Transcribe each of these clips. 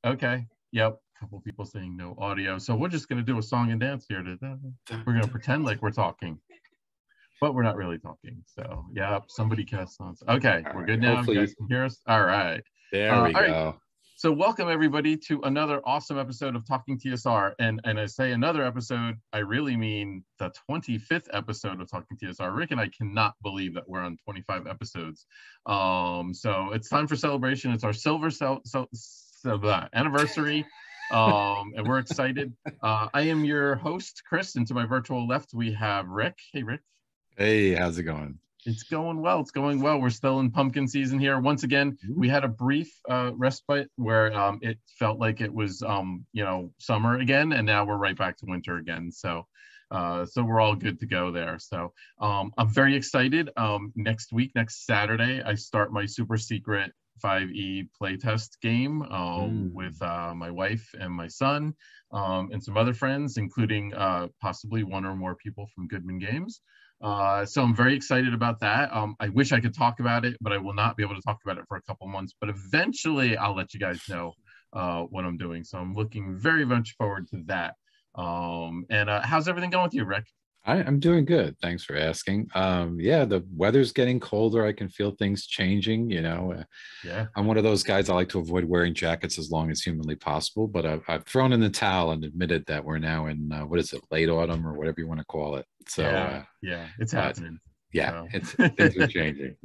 Okay. Yep. A couple people saying no audio. So we're just going to do a song and dance here. We're going to pretend like we're talking, but we're not really talking. So, yeah, somebody cast on. Okay. We're good now. Hopefully, you guys can hear us. All right. there we All right. go. So welcome everybody to another awesome episode of Talking TSR. And I say another episode, I really mean the 25th episode of Talking TSR. Rick and I cannot believe that we're on 25 episodes. So it's time for celebration. It's our silver anniversary. And we're excited. I am your host, Chris, and to my virtual left, we have Rick. Hey, Rick. Hey, how's it going? It's going well. It's going well. We're still in pumpkin season here. Once again, we had a brief respite where it felt like it was, summer again, and now we're right back to winter again. So we're all good to go there. So I'm very excited. Next week, next Saturday, I start my super secret 5e playtest game with my wife and my son and some other friends, including possibly one or more people from Goodman Games. So I'm very excited about that. I wish I could talk about it, but I will not be able to talk about it for a couple months. But eventually, I'll let you guys know what I'm doing. So I'm looking very much forward to that. And how's everything going with you, Rick? I'm doing good. Thanks for asking. Yeah, the weather's getting colder. I can feel things changing. Yeah. I'm one of those guys. I like to avoid wearing jackets as long as humanly possible. But I've thrown in the towel and admitted that we're now in what is it, late autumn or whatever you want to call it. So yeah, it's happening. Yeah, things are changing,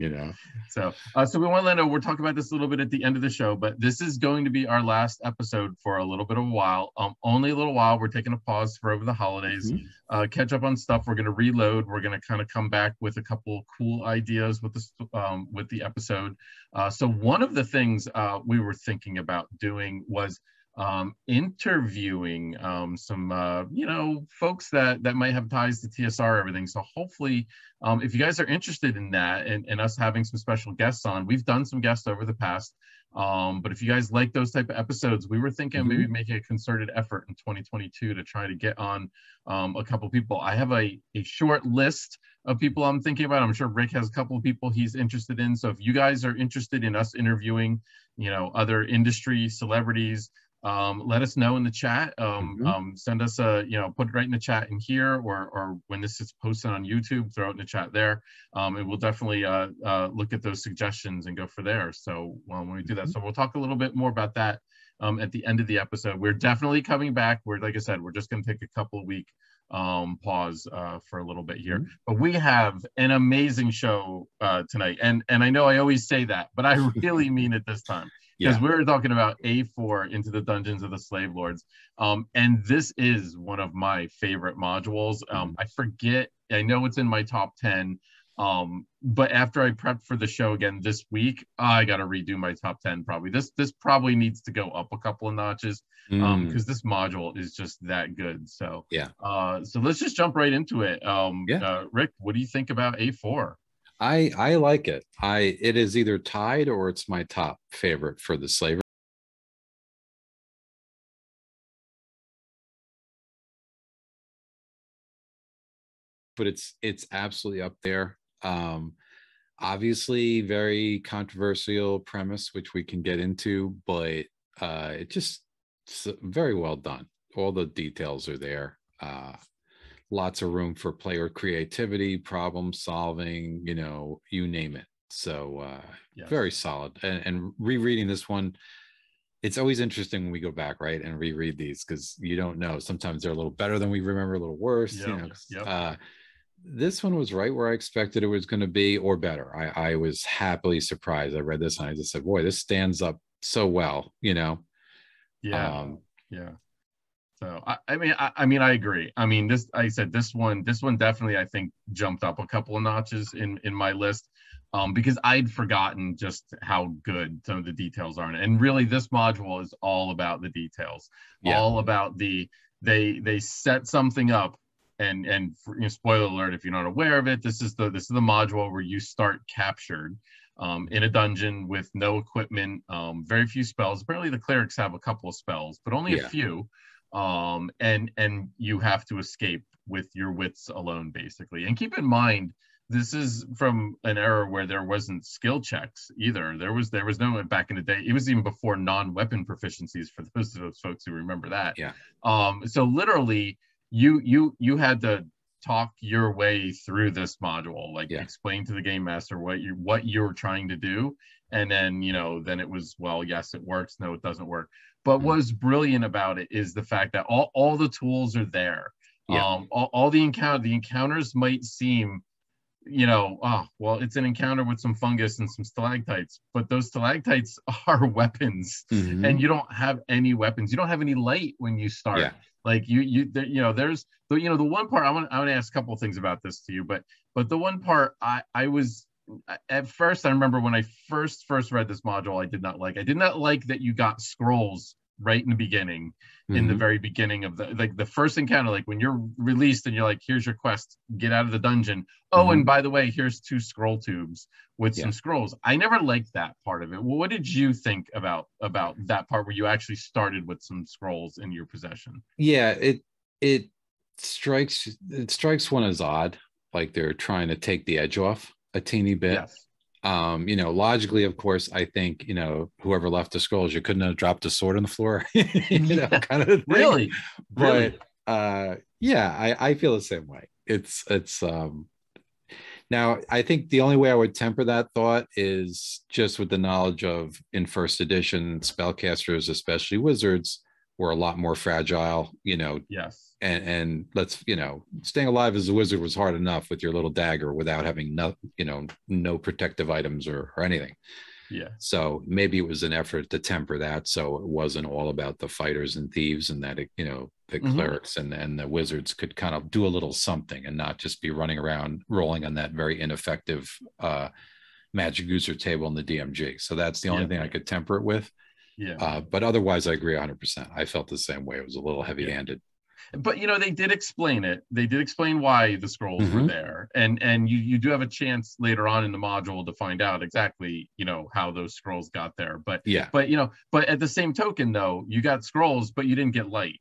So we want to let know, we'll talk about this a little bit at the end of the show, but this is going to be our last episode for a little bit of a while. Only a little while. We're taking a pause for over the holidays, catch up on stuff. We're going to reload. We're going to kind of come back with a couple cool ideas with the episode. So one of the things we were thinking about doing was interviewing some folks that might have ties to TSR, everything. So hopefully if you guys are interested in that and us having some special guests on, we've done some guests over the past, but if you guys like those type of episodes, we were thinking maybe making a concerted effort in 2022 to try to get on a couple people. I have a short list of people I'm thinking about. I'm sure Rick has a couple of people he's interested in. So if you guys are interested in us interviewing, other industry celebrities, let us know in the chat. Send us put it right in the chat in here, or when this is posted on YouTube, throw it in the chat there. And we'll definitely look at those suggestions and go for there. So when we do that, so we'll talk a little bit more about that at the end of the episode. We're definitely coming back. Like I said, we're just going to take a couple of week pause for a little bit here, but we have an amazing show tonight, and I know I always say that, but I really mean it this time. Because we're talking about A4 Into the Dungeons of the Slave Lords. And this is one of my favorite modules. I forget, I know it's in my top 10, but after I prepped for the show again this week, I got to redo my top 10 probably. This probably needs to go up a couple of notches because this module is just that good. So, so let's just jump right into it. Rick, what do you think about A4? I like it. It is either tied or it's my top favorite for the slavery. But it's absolutely up there. Obviously, very controversial premise, which we can get into, but it's very well done. All the details are there. Lots of room for player creativity, problem solving, you name it. So very solid. And rereading this one, it's always interesting when we go back, right, and reread these, because you don't know. Sometimes they're a little better than we remember, a little worse. This one was right where I expected it was going to be, or better. I was happily surprised. I read this and I just said, boy, this stands up so well, So I mean, I agree. I mean, this one definitely, I think, jumped up a couple of notches in my list, because I'd forgotten just how good some of the details are. And really, this module is all about the details, all about they set something up, and spoiler alert if you're not aware of it, this is the module where you start captured in a dungeon with no equipment, very few spells. Apparently, the clerics have a couple of spells, but only a few. And you have to escape with your wits alone, basically. And keep in mind this is from an era where there wasn't skill checks either. There was no, back in the day. It was even before non-weapon proficiencies, for those folks who remember that. Yeah. So literally, you had to talk your way through this module, like Yeah. explain to the game master what you're trying to do, and then then it was, well, yes, it works, no, it doesn't work. But Mhm. what's brilliant about it is the fact that all the tools are there. Yeah. All the encounters might seem, oh, well, it's an encounter with some fungus and some stalactites, but those stalactites are weapons, and Hmm. you don't have any weapons. You don't have any light when you start. Yeah. Like there's the one part I want to ask a couple of things about this to you, but the one part I was, at first, I remember when I first read this module, I did not like that you got scrolls right in the beginning, in the Hmm. very beginning of the first encounter, like when you're released and you're like, here's your quest, get out of the dungeon. Oh, and Hmm. by the way, here's 2 scroll tubes with Yeah. some scrolls. I never liked that part of it. Well, what did you think about that part where you actually started with some scrolls in your possession? Yeah. It strikes one as odd, like they're trying to take the edge off a teeny bit. Yes. Logically, of course, I think, whoever left the scrolls, you couldn't have dropped a sword on the floor, Yeah. kind of thing. Really. But Really. yeah, I feel the same way. It's now, I think the only way I would temper that thought is just with the knowledge of, in first edition, spellcasters, especially wizards, were a lot more fragile, Yes. and let's, staying alive as a wizard was hard enough with your little dagger without having no protective items or anything. Yeah. So maybe it was an effort to temper that, so it wasn't all about the fighters and thieves, and that the Hmm. clerics and the wizards could kind of do a little something and not just be running around rolling on that very ineffective magic user table in the DMG. So that's the only Yeah. thing I could temper it with. Yeah. But otherwise, I agree 100%. I felt the same way. It was a little Yeah. heavy-handed. But they did explain it. They did explain why the scrolls were Mm-hmm. there, and you do have a chance later on in the module to find out exactly how those scrolls got there. But Yeah. but at the same token, though, you got scrolls, but you didn't get light.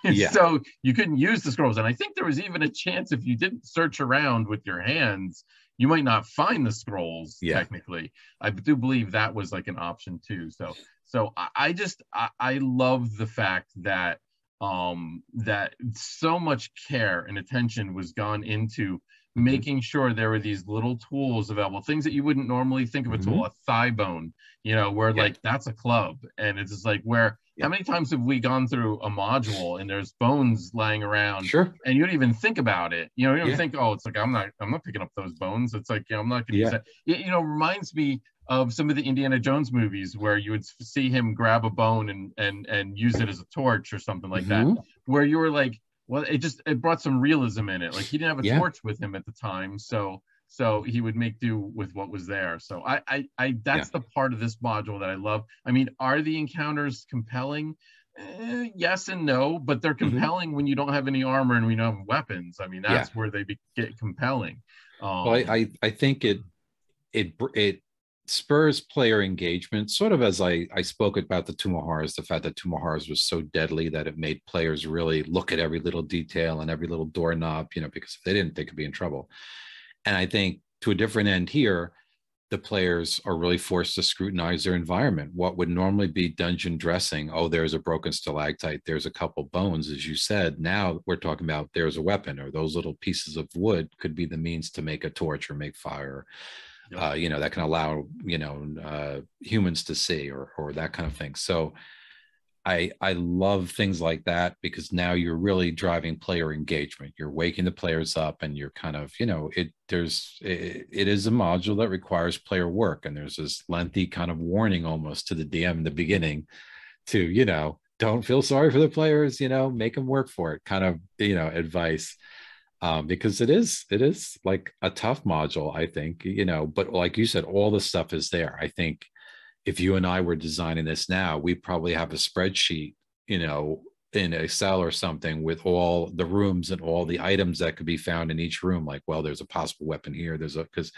Yeah. So you couldn't use the scrolls, and I think there was even a chance, if you didn't search around with your hands, you might not find the scrolls. Yeah. Technically, I do believe that was like an option too. So I love the fact that that so much care and attention was gone into making sure there were these little tools available, things that you wouldn't normally think of a Mm-hmm. tool, a thigh bone, where Yeah. like that's a club. And it's just like, where Yeah. how many times have we gone through a module and there's bones lying around, Sure. and you don't even think about it, you don't Yeah. think, oh, it's like, I'm not picking up those bones. It's like, I'm not gonna use Yeah. that. It reminds me of some of the Indiana Jones movies where you would see him grab a bone and use it as a torch or something like that, Mm-hmm. where you were like, well, it brought some realism in it. Like, he didn't have a Yeah. torch with him at the time, so he would make do with what was there. So I Yeah. that's the part of this module that I love. I mean, are the encounters compelling? Yes and no, but they're Mm-hmm. compelling when you don't have any armor and we don't have weapons. I mean, Yeah. that's where they get compelling. Well, I think it spurs player engagement, sort of as I spoke about the Tomb of Horrors, the fact that Tomb of Horrors was so deadly that it made players really look at every little detail and every little doorknob, because if they didn't, they could be in trouble. And I think to a different end here, the players are really forced to scrutinize their environment. What would normally be dungeon dressing, oh, there's a broken stalactite, there's a couple bones, as you said. Now we're talking about there's a weapon, or those little pieces of wood could be the means to make a torch or make fire. Yep. That can allow humans to see, or that kind of thing. So I love things like that, because now you're really driving player engagement. You're waking the players up, and you're kind of, it is a module that requires player work, and there's this lengthy kind of warning almost to the DM in the beginning to, don't feel sorry for the players, make them work for it, kind of, advice. Because it is like a tough module, I think, but like you said, all the stuff is there. I think if you and I were designing this now, we probably have a spreadsheet, in Excel or something, with all the rooms and all the items that could be found in each room. Like, well, there's a possible weapon here. Because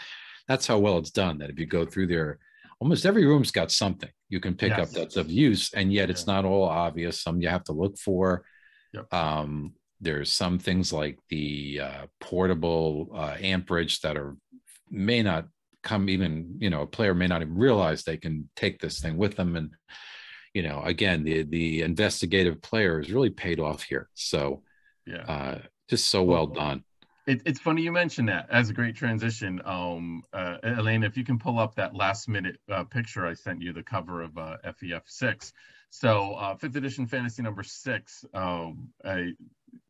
that's how well it's done, that if you go through there, almost every room's got something you can pick up Yes. that's of use, and yet it's not all obvious. Some you have to look for. Yep. There's some things like the portable amperage that are may not come even, a player may not even realize they can take this thing with them. And, again, the investigative player is really paid off here. So Yeah. just so well done. It's funny you mentioned that as a great transition. Elena, if you can pull up that last minute picture I sent you, the cover of FEF 6. So 5th edition fantasy number 6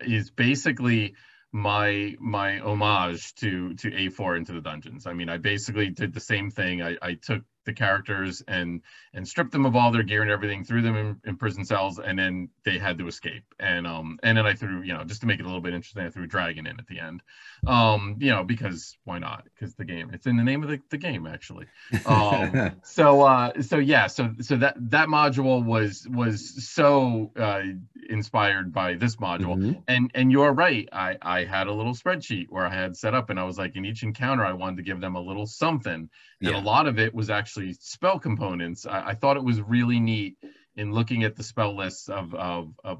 is basically my homage to A4 Into the Dungeons. I mean, I basically did the same thing. I took the characters and stripped them of all their gear and everything, threw them in prison cells, and then they had to escape. And then I threw, just to make it a little bit interesting, I threw a dragon in at the end. Because why not? Because the game, it's in the name of the game, actually. So that module was so inspired by this module. And you're right. I had a little spreadsheet where I had set up, and I was like, in each encounter, I wanted to give them a little something. And a lot of it was actually spell components. I thought it was really neat in looking at the spell lists of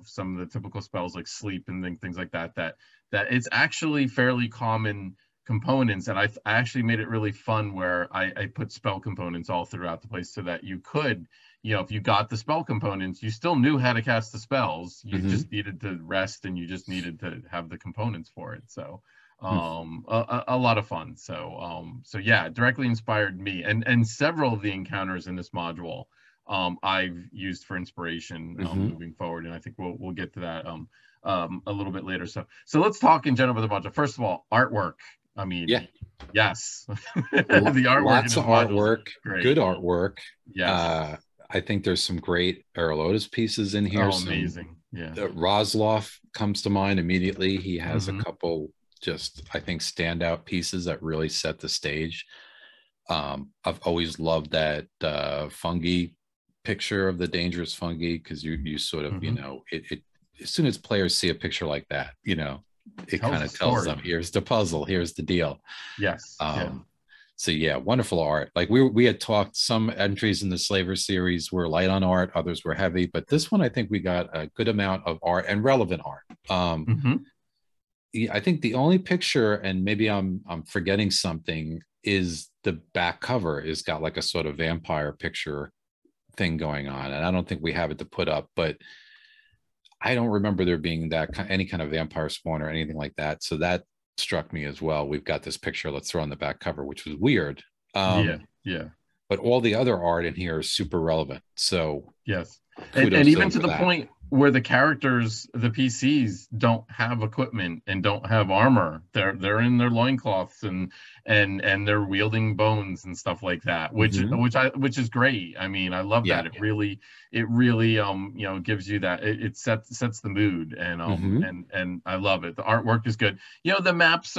some of the typical spells like sleep and things like that, that it's actually fairly common components. And I actually made it really fun where I put spell components all throughout the place so that you could, if you got the spell components, you still knew how to cast the spells. You just needed to rest, and you just needed to have the components for it. So a lot of fun. So yeah, directly inspired me, and several of the encounters in this module I've used for inspiration moving forward, and I think we'll get to that a little bit later. So let's talk in general about the module. First of all, artwork. I mean, yes, the artwork. Lots of artwork, good artwork. Yes. I think there's some great Erlotis pieces in here. Amazing. Yeah. Rosloff comes to mind immediately. He has a couple just, I think, standout pieces that really set the stage. I've always loved that fungi picture of the dangerous fungi, because you sort of, it as soon as players see a picture like that, it kind of tells them, here's the puzzle, here's the deal. Yes. So yeah, wonderful art. Like we had talked, some entries in the Slaver series were light on art, others were heavy, but this one I think we got a good amount of art and relevant art. I think the only picture, and maybe I'm forgetting something, is the back cover is got like a sort of vampire picture thing going on, and I don't think we have it to put up, but I don't remember there being any kind of vampire spawn or anything like that. So that struck me as well. We've got this picture, let's throw on the back cover, which was weird. Yeah. But all the other art in here is super relevant. So yes, and even to the point where the characters, the PCs, don't have equipment and don't have armor. They're in their loincloths and they're wielding bones and stuff like that, which is great. I mean, I love that. It really gives you that, it sets the mood, and and I love it. The artwork is good. The maps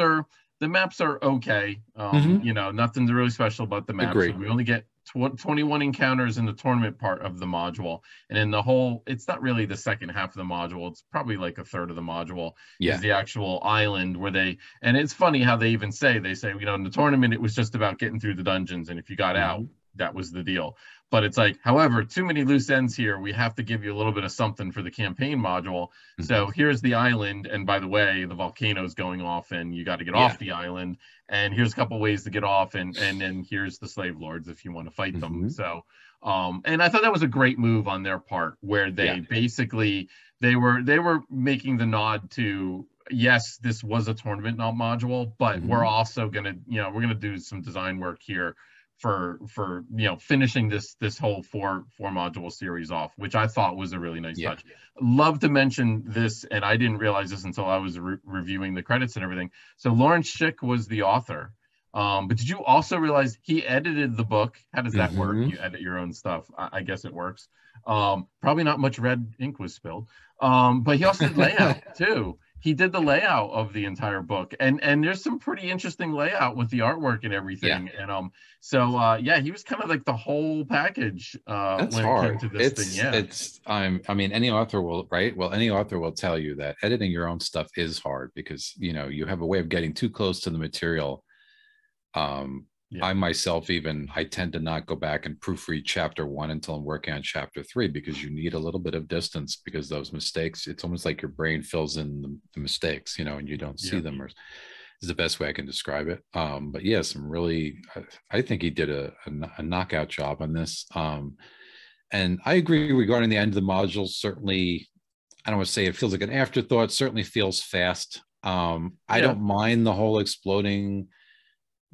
are okay. Nothing's really special about the maps. Agreed. We only get 21 encounters in the tournament part of the module, and in the whole, it's not really the second half of the module, it's probably like a third of the module is the actual island where and it's funny how they say in the tournament it was just about getting through the dungeons, and if you got out, that was the deal. But it's like, however, too many loose ends here. We have to give you a little bit of something for the campaign module. So here's the island, and by the way, the volcano's going off, and you got to get off the island. And here's a couple ways to get off, and then here's the slave lords if you want to fight them. So, and I thought that was a great move on their part, where they basically they were making the nod to, yes, this was a tournament not module, but we're also gonna we're gonna do some design work here for finishing this whole four module series off, which I thought was a really nice touch. Love to mention this, and I didn't realize this until I was reviewing the credits and everything. So Lawrence Schick was the author, but did you also realize he edited the book? How does that work? You edit your own stuff. I guess it works. Probably not much red ink was spilled, but he also did layout too. He did the layout of the entire book, and there's some pretty interesting layout with the artwork and everything. And he was kind of like the whole package. That's when hard. It came to this thing. I mean, any author will, right? Well, any author will tell you that editing your own stuff is hard, because you have a way of getting too close to the material. I myself, I tend to not go back and proofread chapter 1 until I'm working on chapter 3, because you need a little bit of distance, because those mistakes, it's almost like your brain fills in the mistakes, and you don't see them. is the best way I can describe it. But yeah, some really, I think he did a knockout job on this. And I agree regarding the end of the modules. Certainly, I don't want to say it feels like an afterthought. Certainly feels fast. I don't mind the whole exploding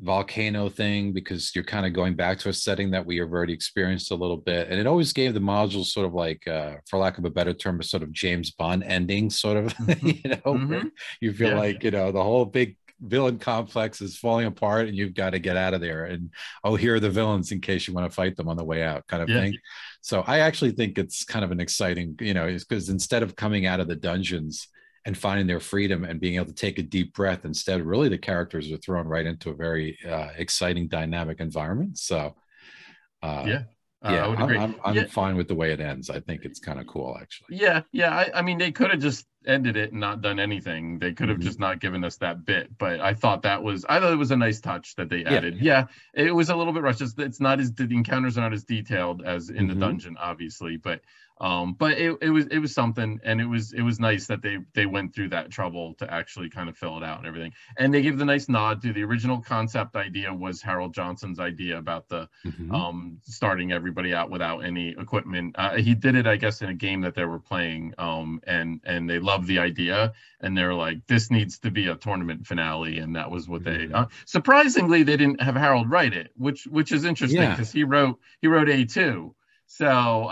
volcano thing because you're kind of going back to a setting that we have already experienced a little bit, and it always gave the modules sort of like for lack of a better term, a sort of James Bond ending, sort of where you feel like the whole big villain complex is falling apart and you've got to get out of there, and oh, here are the villains in case you want to fight them on the way out, kind of thing. So I actually think it's kind of an exciting, because instead of coming out of the dungeons and finding their freedom and being able to take a deep breath, instead really the characters are thrown right into a very exciting dynamic environment. So I would agree. I'm fine with the way it ends. I think it's kind of cool, actually. I mean, they could have just ended it and not done anything. They could have just not given us that bit, but I thought it was a nice touch that they added. It was a little bit rushed. It's not as, the encounters are not as detailed as in the dungeon, obviously, but it was something, and it was nice that they went through that trouble to actually kind of fill it out and everything. And they give the nice nod to the original concept idea was Harold Johnson's idea about the starting everybody out without any equipment. He did it, I guess, in a game that they were playing, and they loved the idea, and they're like, this needs to be a tournament finale, and that was what they surprisingly they didn't have Harold write it, which is interesting because he wrote A2. So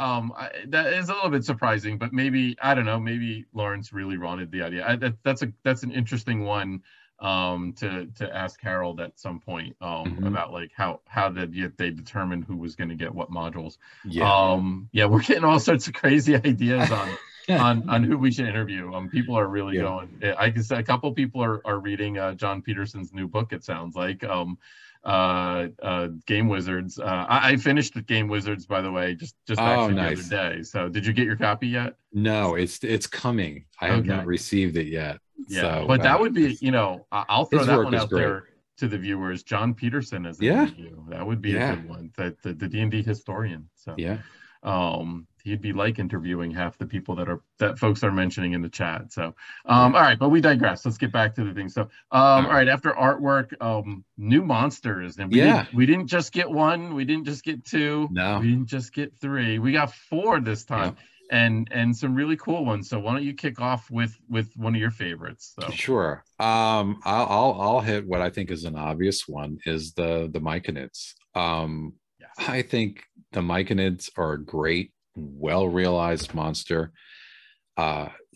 that is a little bit surprising, but maybe, I don't know, maybe Lawrence really wanted the idea. That's an interesting one to ask Harold at some point about like how did they determine who was going to get what modules. We're getting all sorts of crazy ideas on who we should interview. People are really going. I guess a couple people are reading John Peterson's new book, it sounds like. Game Wizards. I finished the Game Wizards, by the way, just actually the other day. So did you get your copy yet? No, it's coming. I have not received it yet. So, but that would be, I'll throw that one out there to the viewers. John Peterson as an interview. That would be a good one. The D&D historian. So he'd be like interviewing half the people that folks are mentioning in the chat. So all right, but we digress. Let's get back to the thing. So all right, after artwork, new monsters, and we didn't just get one, we didn't just get two, we didn't just get three, we got four this time. And some really cool ones. So why don't you kick off with one of your favorites? So. Sure. I'll hit what I think is an obvious one, is the Myconids. I think the Myconids are a great, well-realized monster.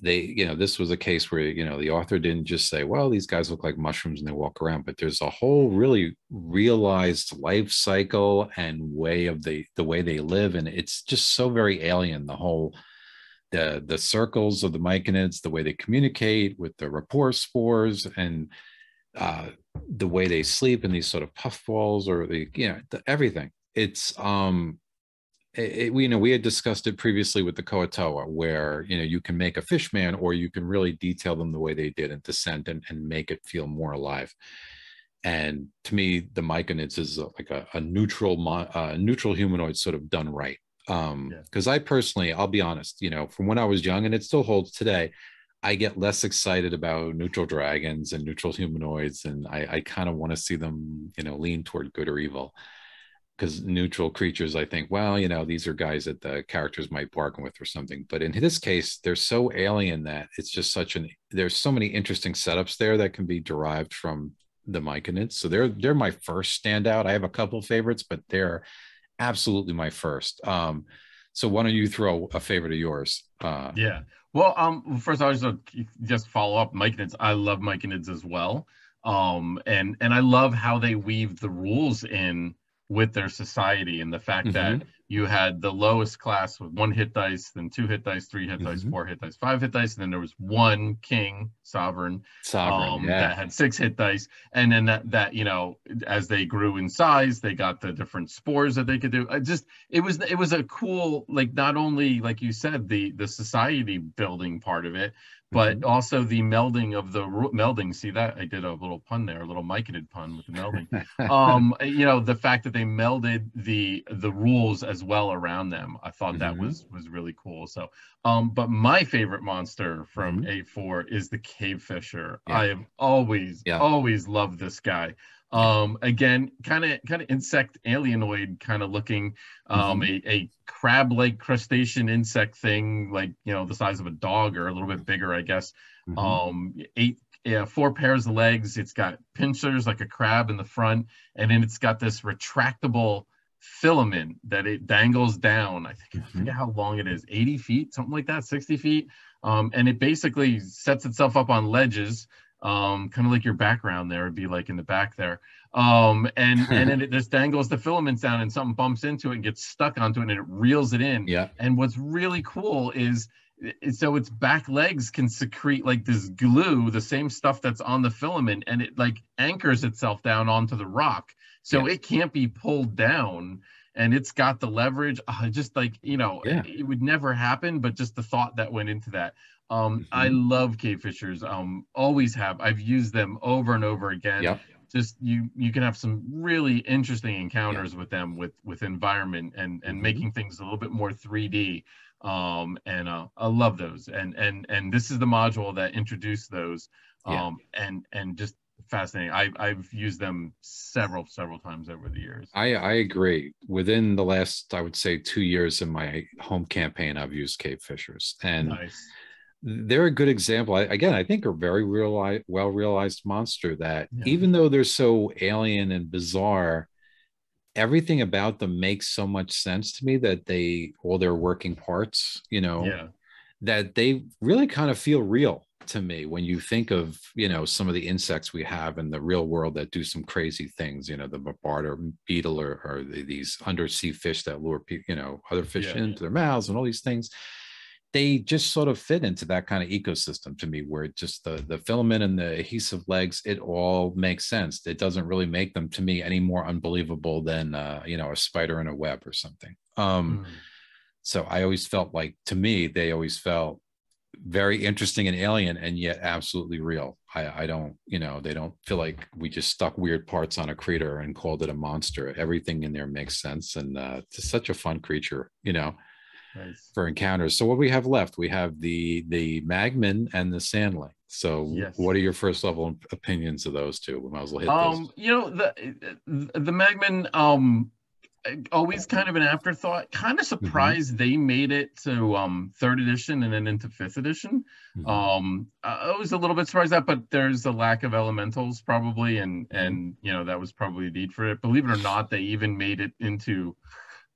This was a case where, the author didn't just say, well, these guys look like mushrooms and they walk around, but there's a whole really realized life cycle and way of the way they live. And it's just so very alien, the circles of the Myconids, the way they communicate with the rapport spores, and the way they sleep in these sort of puffballs, or everything. It's we had discussed it previously with the Koatoa, where you can make a fish man, or you can really detail them the way they did in Descent and make it feel more alive. And to me, the Myconids is like a neutral humanoid, sort of done right. Because I personally, I'll be honest, from when I was young, and it still holds today, I get less excited about neutral dragons and neutral humanoids, and I kind of want to see them lean toward good or evil. Because neutral creatures, I think, well, these are guys that the characters might bargain with or something. But in this case, they're so alien that it's just there's so many interesting setups there that can be derived from the Myconids. So they're my first standout. I have a couple favorites, but they're absolutely my first. So why don't you throw a favorite of yours? Well, first I'll just follow up Myconids. I love Myconids as well. And I love how they weave the rules in with their society, and the fact that you had the lowest class with 1 hit dice, then 2 hit dice, 3 hit dice, 4 hit dice, 5 hit dice, and then there was one king sovereign that had 6 hit dice, and then that as they grew in size, they got the different spores that they could do. It was a cool, like, not only, like you said, the society building part of it, but also the melding of the melding. See that? I did a little pun there, a little Myconid pun with the melding. The fact that they melded the rules as as well around them. I thought that Mm-hmm. was really cool. So, but my favorite monster from Mm-hmm. A4 is the Cave Fisher. Yeah. I have always, Yeah. always loved this guy. Yeah. Again, kind of insect alienoid kind of looking, Mm-hmm. a crab-like crustacean insect thing, like, you know, the size of a dog or a little bit bigger, I guess. Mm-hmm. Eight, yeah, four pairs of legs. It's got pincers like a crab in the front, and then it's got this retractable filament that it dangles down. I Mm-hmm. forget how long it is, 80 feet, something like that, 60 feet. And it basically sets itself up on ledges, kind of like your background there would be like in the back there. And then it just dangles the filaments down, and something bumps into it and gets stuck onto it, and it reels it in. Yeah. And what's really cool is so its back legs can secrete like this glue, the same stuff that's on the filament, and it like anchors itself down onto the rock, so Yeah. it can't be pulled down, and it's got the leverage. Just like, you know, Yeah. it would never happen, but just the thought that went into that. I Mm-hmm. love cave fishers. Always have. I've used them over and over again. Yep. Just you can have some really interesting Yeah. encounters with them, with environment and Mm-hmm. making things a little bit more 3D. And I love those. And this is the module that introduced those. Yeah. And just fascinating. I've used them several times over the years. I agree. Within the last, I would say, 2 years in my home campaign, I've used cave fishers, and Nice. they're a good example. Again, I think a very well realized monster that Yeah. even though they're so alien and bizarre, everything about them makes so much sense to me that all their working parts, Yeah. that they really kind of feel real to me when you think of, some of the insects we have in the real world that do some crazy things, the barter beetle or these undersea fish that lure people, other fish Yeah. into their mouths and all these things. They just sort of fit into that kind of ecosystem to me, where just the filament and the adhesive legs, it all makes sense. It doesn't really make them to me any more unbelievable than a spider in a web or something. So I always felt like, to me, they always felt very interesting and alien, and yet absolutely real. I don't, they don't feel like we just stuck weird parts on a creature and called it a monster. Everything in there makes sense, and it's such a fun creature, Nice. for encounters. So what we have left, we have the Magman and the Sandling. So Yes. what are your first level opinions of those two? We might as well hit those. The Magman, always kind of an afterthought. Kind of surprised they made it to third edition and then into fifth edition. I was a little bit surprised that, but there's a lack of elementals probably, and that was probably a need for it. Believe it or not, they even made it into,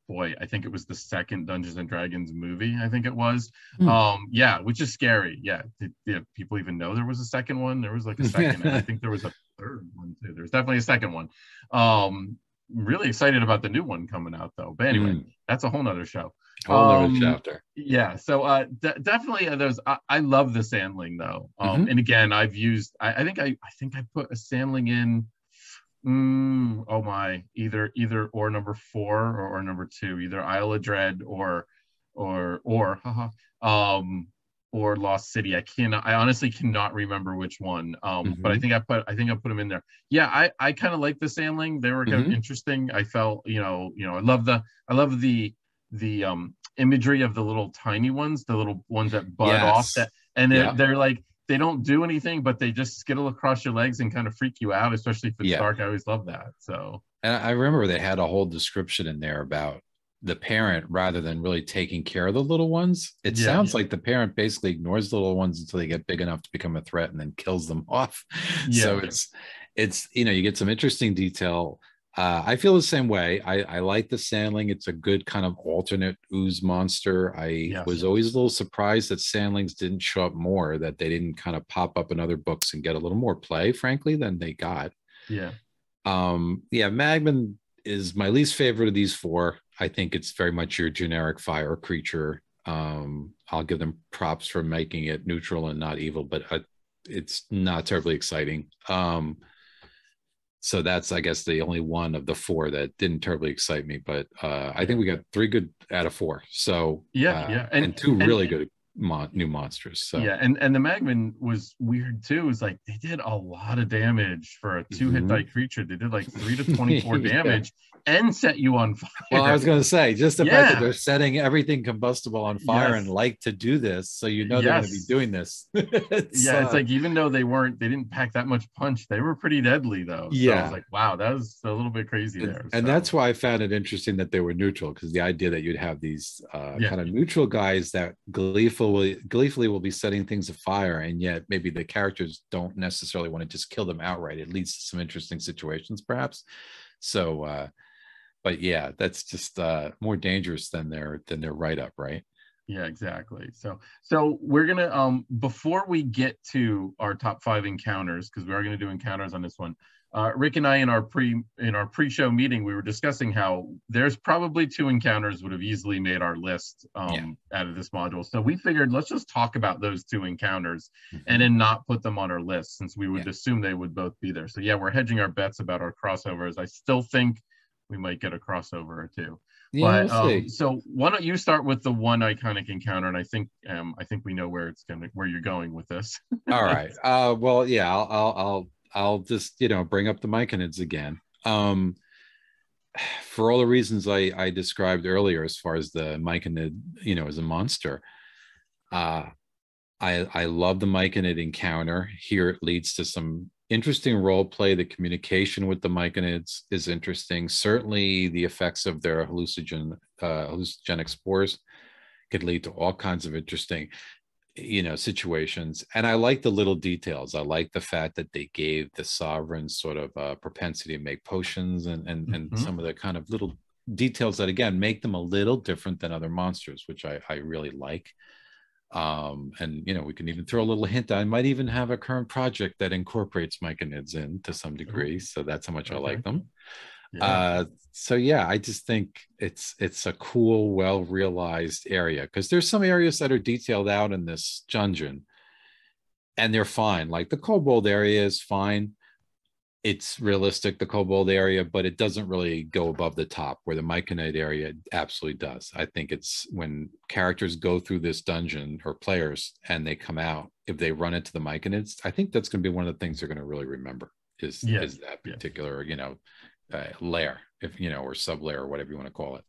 boy, I think it was the second Dungeons and Dragons movie. I think it was. Yeah, which is scary. Yeah. Did people even know there was a second one? There was like a second, and I think there was a third one too. There's definitely a second one. Really excited about the new one coming out though. But anyway, that's a whole nother show. Whole nother chapter. Yeah. So definitely those. I love the Sandling though. And again, I've used. I think I put a Sandling in. Oh my! Either or number 4 or number 2, either Isle of Dread or Lost City. I honestly cannot remember which one. But I think I put them in there. Yeah, I kind of like the Sandling. They were kind of interesting. I felt, I love the imagery of the little tiny ones, the little ones that bud off that, and they're like, they don't do anything, but they just skittle across your legs and kind of freak you out, especially if it's dark. I always love that. So, and I remember they had a whole description in there about the parent, rather than really taking care of the little ones. It sounds like the parent basically ignores the little ones until they get big enough to become a threat and then kills them off. So it's you get some interesting detail. I feel the same way. I like the Sandling. It's a good kind of alternate ooze monster. I was always a little surprised that Sandlings didn't show up more, that they didn't kind of pop up in other books and get a little more play, frankly, than they got. Magman is my least favorite of these 4. I think it's very much your generic fire creature. I'll give them props for making it neutral and not evil, but it's not terribly exciting. So that's, I guess, the only one of the 4 that didn't terribly excite me. But I think we got 3 good out of 4. So and 2 really good new monsters. So and the Magman was weird too. It was like they did a lot of damage for a 2-hit die creature. They did like 3 to 24 damage. and set you on fire. Well, I was going to say, just the fact that Yeah. they're setting everything combustible on fire and Yes. like to do this, so you know they're going to be Yes. doing this. It's Yeah, it's like even though they didn't pack that much punch, they were pretty deadly though. So I was yeah, like, wow, that was a little bit crazy there. and So that's why I found it interesting that they were neutral, because the idea that you'd have these yeah, kind of neutral guys that gleefully will be setting things afire, and yet maybe the characters don't necessarily want to just kill them outright. It leads to some interesting situations, perhaps. So, but yeah, that's just more dangerous than their write up, right? yeah, exactly. So we're gonna before we get to our top 5 encounters, because we are gonna do encounters on this one. Rick and I in our pre-show meeting, we were discussing how there's probably 2 encounters would have easily made our list out of this module. So we figured let's just talk about those 2 encounters and then not put them on our list, since we would assume they would both be there. So yeah, we're hedging our bets about our crossovers. I still think we might get a crossover or 2. Yeah, But we'll see. so why don't you start with the one iconic encounter, and I think we know where you're going with this. All right. Well, yeah, I'll just bring up the Myconids again. For all the reasons I described earlier, as far as the Myconid, as a monster, I love the Myconid encounter. Here it leads to some interesting role play. The communication with the Myconids is interesting. Certainly the effects of their hallucinogenic spores could lead to all kinds of interesting situations. And I like the little details. I like the fact that they gave the sovereigns sort of a propensity to make potions and some of the kind of little details that again make them a little different than other monsters, which I really like. And we can even throw a little hint. I might even have a current project that incorporates Myconids in to some degree. So that's how much I like them. Yeah. So yeah, I just think it's a cool, well realized area, because there's some areas that are detailed out in this dungeon and they're fine. Like the kobold area is fine. It's realistic, the kobold area, but it doesn't really go above the top, where the Myconid area absolutely does. I think it's when characters go through this dungeon, or players, and they come out, if they run into the Myconids, I think that's going to be one of the things they're going to really remember is that particular, layer, or sub layer, or whatever you want to call it.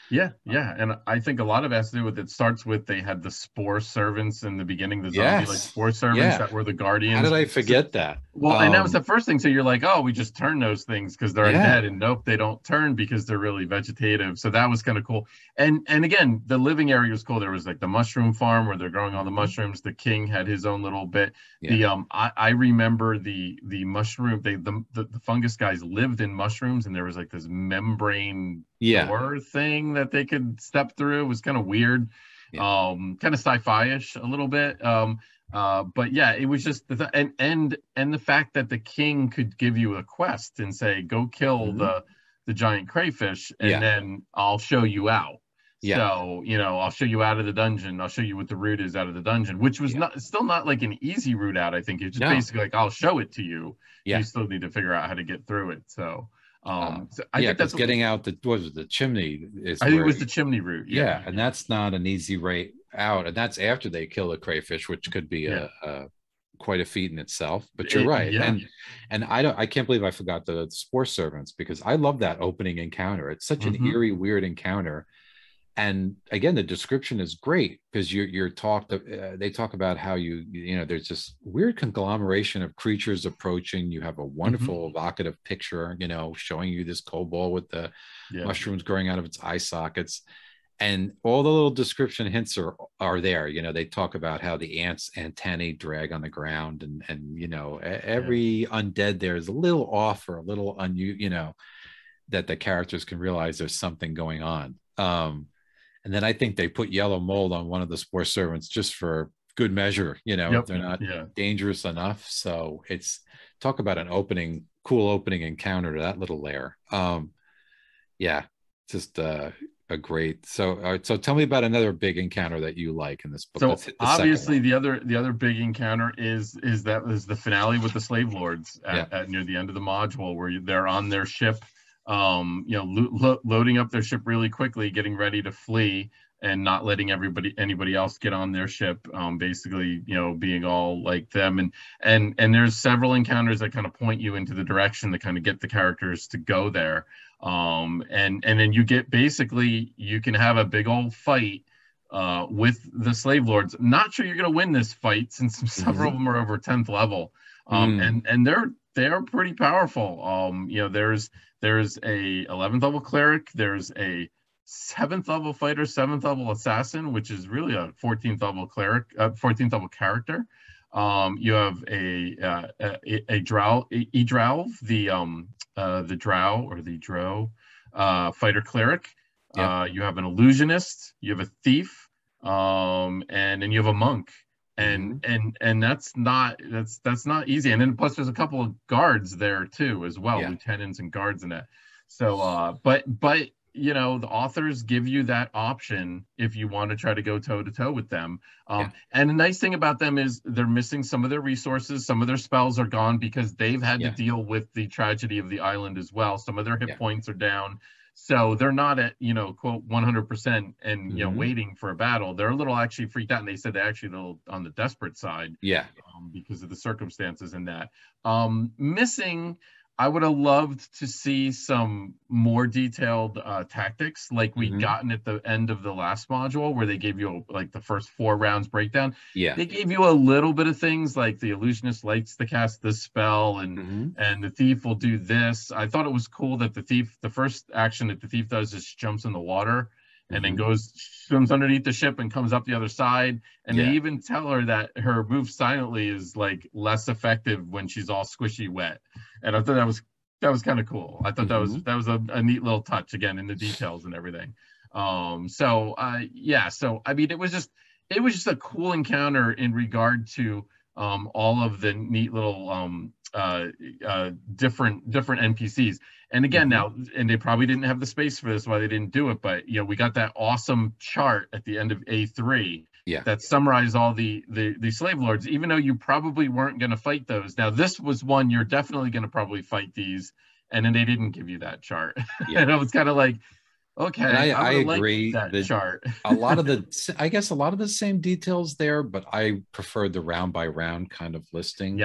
Yeah. And I think a lot of it has to do with, it starts with they had the spore servants in the beginning, the zombie like spore servants that were the guardians. How did I forget that? Well, and that was the first thing. So you're like, oh, we just turn those things because they're dead, and nope, they don't turn because they're really vegetative. So that was kind of cool. And again, the living area was cool. There was like the mushroom farm where they're growing all the mushrooms. The king had his own little bit. I remember the mushroom, the fungus guys lived in mushrooms, and there was like this membrane door thing that they could step through. It was kind of weird, kind of sci-fi-ish a little bit. But yeah, it was just and the fact that the king could give you a quest and say, go kill the giant crayfish, and then I'll show you out. So I'll show you out of the dungeon. I'll show you what the route is out of the dungeon, which was still not like an easy route out. I think it's just basically like, I'll show it to you. You still need to figure out how to get through it. So I think that's getting out the chimney is. I think it was the chimney route. Yeah, and that's not an easy way out, and that's after they kill the crayfish, which could be quite a feat in itself. But you're right, and I can't believe I forgot the spore servants, because I love that opening encounter. It's such an eerie, weird encounter. And again, the description is great, because they talk about how there's this weird conglomeration of creatures approaching. You have a wonderful evocative picture, showing you this kobold with the mushrooms growing out of its eye sockets, and all the little description hints are there. They talk about how the ants' antennae drag on the ground, and every undead there is a little off, or a little that the characters can realize there's something going on. And then I think they put yellow mold on one of the spore servants just for good measure, if they're not dangerous enough. So it's talk about an cool opening encounter to that little lair. Just a great. So tell me about another big encounter that you like in this book. So obviously the other big encounter is the finale with the slave lords at near the end of the module, where they're on their ship. Loading up their ship really quickly, getting ready to flee. and not letting anybody else get on their ship, basically, being all like them. And there's several encounters that kind of point you into the direction to kind of get the characters to go there. And then you get, basically, you can have a big old fight with the slave lords. Not sure you're going to win this fight, since several of them are over 10th level. And they're pretty powerful. There's a 11th level cleric, there's a 7th level fighter, 7th level assassin, which is really a 14th level cleric, 14th level character. You have a drow, the drow or the drow fighter cleric. Yep. You have an illusionist, you have a thief, and then you have a monk. And that's not easy. And then plus there's a couple of guards there too as well, lieutenants and guards in that. So but the authors give you that option if you want to try to go toe to toe with them. And the nice thing about them is they're missing some of their resources. Some of their spells are gone because they've had to deal with the tragedy of the island as well. Some of their hit points are down. So they're not at, quote, 100% and, waiting for a battle. They're a little actually freaked out. And they said they're actually a little on the desperate side. Because of the circumstances in that. Missing, I would have loved to see some more detailed tactics, like we gotten at the end of the last module, where they gave you like the first 4 rounds breakdown. They gave you a little bit of things, like the illusionist likes to cast this spell, and the thief will do this. I thought it was cool that the first action that the thief does is jumps in the water and then swims underneath the ship and comes up the other side. And they even tell her that her move silently is like less effective when she's all squishy wet. And I thought that was kind of cool. I thought that was a neat little touch, again, in the details and everything. So I mean, it was just a cool encounter in regard to all of the neat little different NPCs. And again, now, and they probably didn't have the space for this, why they didn't do it, but we got that awesome chart at the end of A3 that summarized all the slave lords, even though you probably weren't going to fight those. Now, this was one you're definitely going to probably fight these, and then they didn't give you that chart. And it was kind of like, okay, and I agree that chart. a lot of the same details there, but I preferred the round by round kind of listing.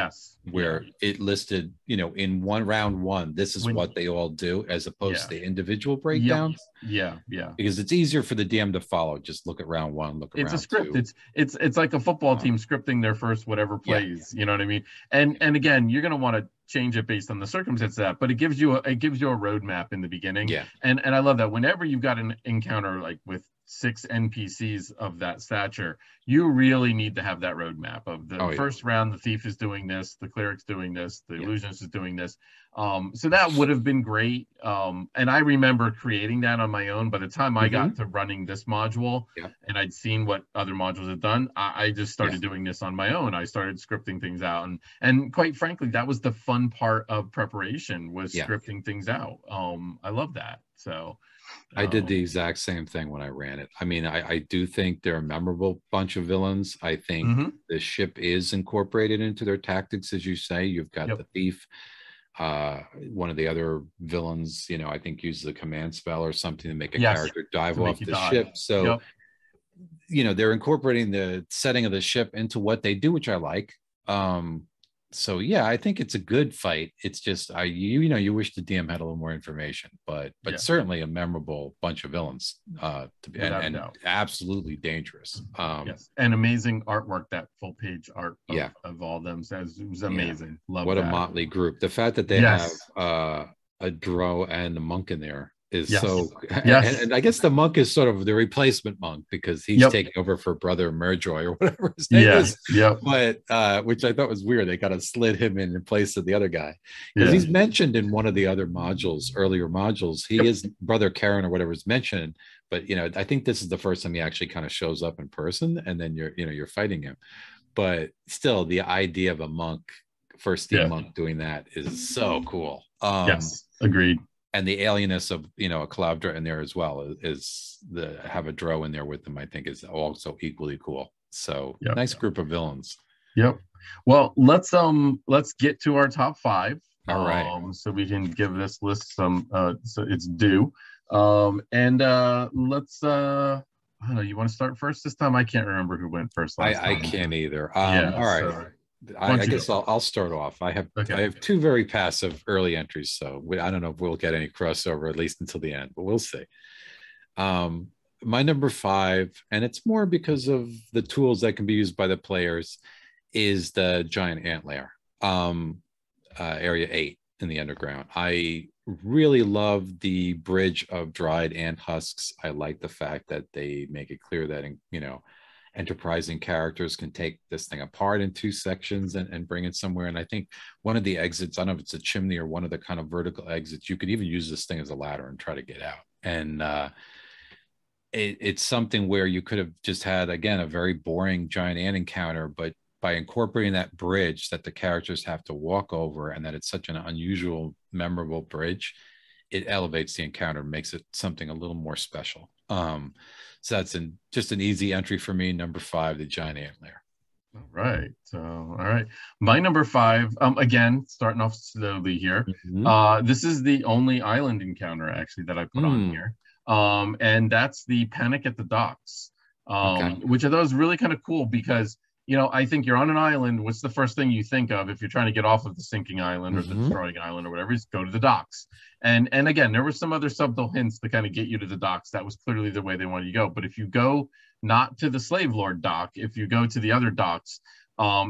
Where it listed, in round one, this is what they all do, as opposed to the individual breakdowns. Because it's easier for the DM to follow. Just look at round one, look at round two. It's a script. It's like a football team scripting their first whatever plays. You know what I mean? And again, you're going to want to change it based on the circumstances of that, but it gives you a roadmap in the beginning. And I love that whenever you've got an encounter like with 6 NPCs of that stature, you really need to have that roadmap of the first round, the thief is doing this, the cleric's doing this, the illusionist is doing this. So that would have been great. And I remember creating that on my own. By the time I got to running this module and I'd seen what other modules had done, I just started doing this on my own. I started scripting things out. And quite frankly, that was the fun part of preparation, was scripting things out. I love that. So I did the exact same thing when I ran it. I mean, I do think they're a memorable bunch of villains. I think the ship is incorporated into their tactics, as you say. You've got the thief. One of the other villains, I think uses a command spell or something to make a character dive off the ship. So, they're incorporating the setting of the ship into what they do, which I like. So yeah, I think it's a good fight. It's just you wish the DM had a little more information, but certainly a memorable bunch of villains and absolutely dangerous. And amazing artwork. That full page art of all of them was amazing. Love what that. A motley group. The fact that they have a drow and a monk in there is so and I guess the monk is sort of the replacement monk, because he's taking over for Brother Murjoy or whatever his name is. But which I thought was weird. They kind of slid him in place of the other guy, because he's mentioned in one of the other earlier modules. He is Brother Karen or whatever is mentioned, but I think this is the first time he actually kind of shows up in person, and then you're fighting him. But still, the idea of a monk, first team monk, doing that is so cool. Agreed. And the alienness of a Calavdra in there as well is have a drow in there with them, I think, is also equally cool. So nice group of villains. Well, let's get to our top 5. All right. So we can give this list some so it's due. Let's I don't know. You want to start first this time? I can't remember who went first last I time. can't either. Yeah. All right. So why I don't you go guess first? I'll start off. Okay. I have two very passive early entries, so I don't know if we'll get any crossover at least until the end, but we'll see. Um, my number five, and it's more because of the tools that can be used by the players, is the giant antler, area 8 in the underground. I really love the bridge of dried ant husks. I like the fact that they make it clear that, enterprising characters can take this thing apart in two sections and bring it somewhere. And I think one of the exits, I don't know if it's a chimney or one of the kind of vertical exits, you could even use this thing as a ladder and try to get out. And it's something where you could have just had, again, a very boring giant ant encounter, but by incorporating that bridge that the characters have to walk over, and that it's such an unusual, memorable bridge, it elevates the encounter, makes it something a little more special. So that's just an easy entry for me. Number five, the giant antler. All right. So, all right. My number five, again, starting off slowly here. Mm-hmm. This is the only island encounter actually that I put on Mm, here. And that's the Panic at the Docks, okay. which I thought was really kind of cool because, I think you're on an island. What's the first thing you think of if you're trying to get off of the sinking island or the Mm-hmm. destroying island or whatever? Is go to the docks. And again, there were some other subtle hints to kind of get you to the docks. That was clearly the way they wanted you to go. But if you go not to the slave lord dock, if you go to the other docks,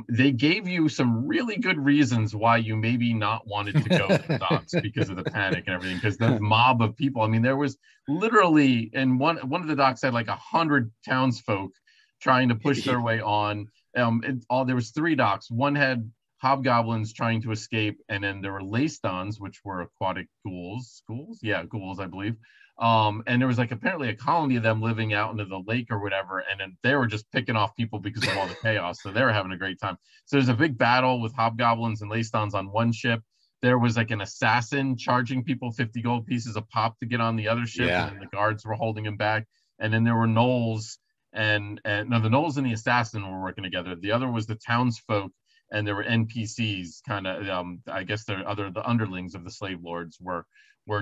they gave you some really good reasons why you maybe not wanted to go to the docks because of the panic and everything. Because the mob of people, I mean, there was literally, in one of the docks had like 100 townsfolk trying to push their way on. There was three docks. One had hobgoblins trying to escape, and then there were Laystons, which were aquatic ghouls. Ghouls, yeah, ghouls, I believe. And there was like apparently a colony of them living out into the lake or whatever, and then they were just picking off people because of all the chaos. So they were having a great time. So there's a big battle with hobgoblins and Laystons on one ship. There was like an assassin charging people 50 gold pieces a pop to get on the other ship, Yeah. and then the guards were holding him back. And then there were gnolls, and no, the gnolls and the assassin were working together. The other was the townsfolk, and there were NPCs, kind of. I guess the underlings of the slave lords were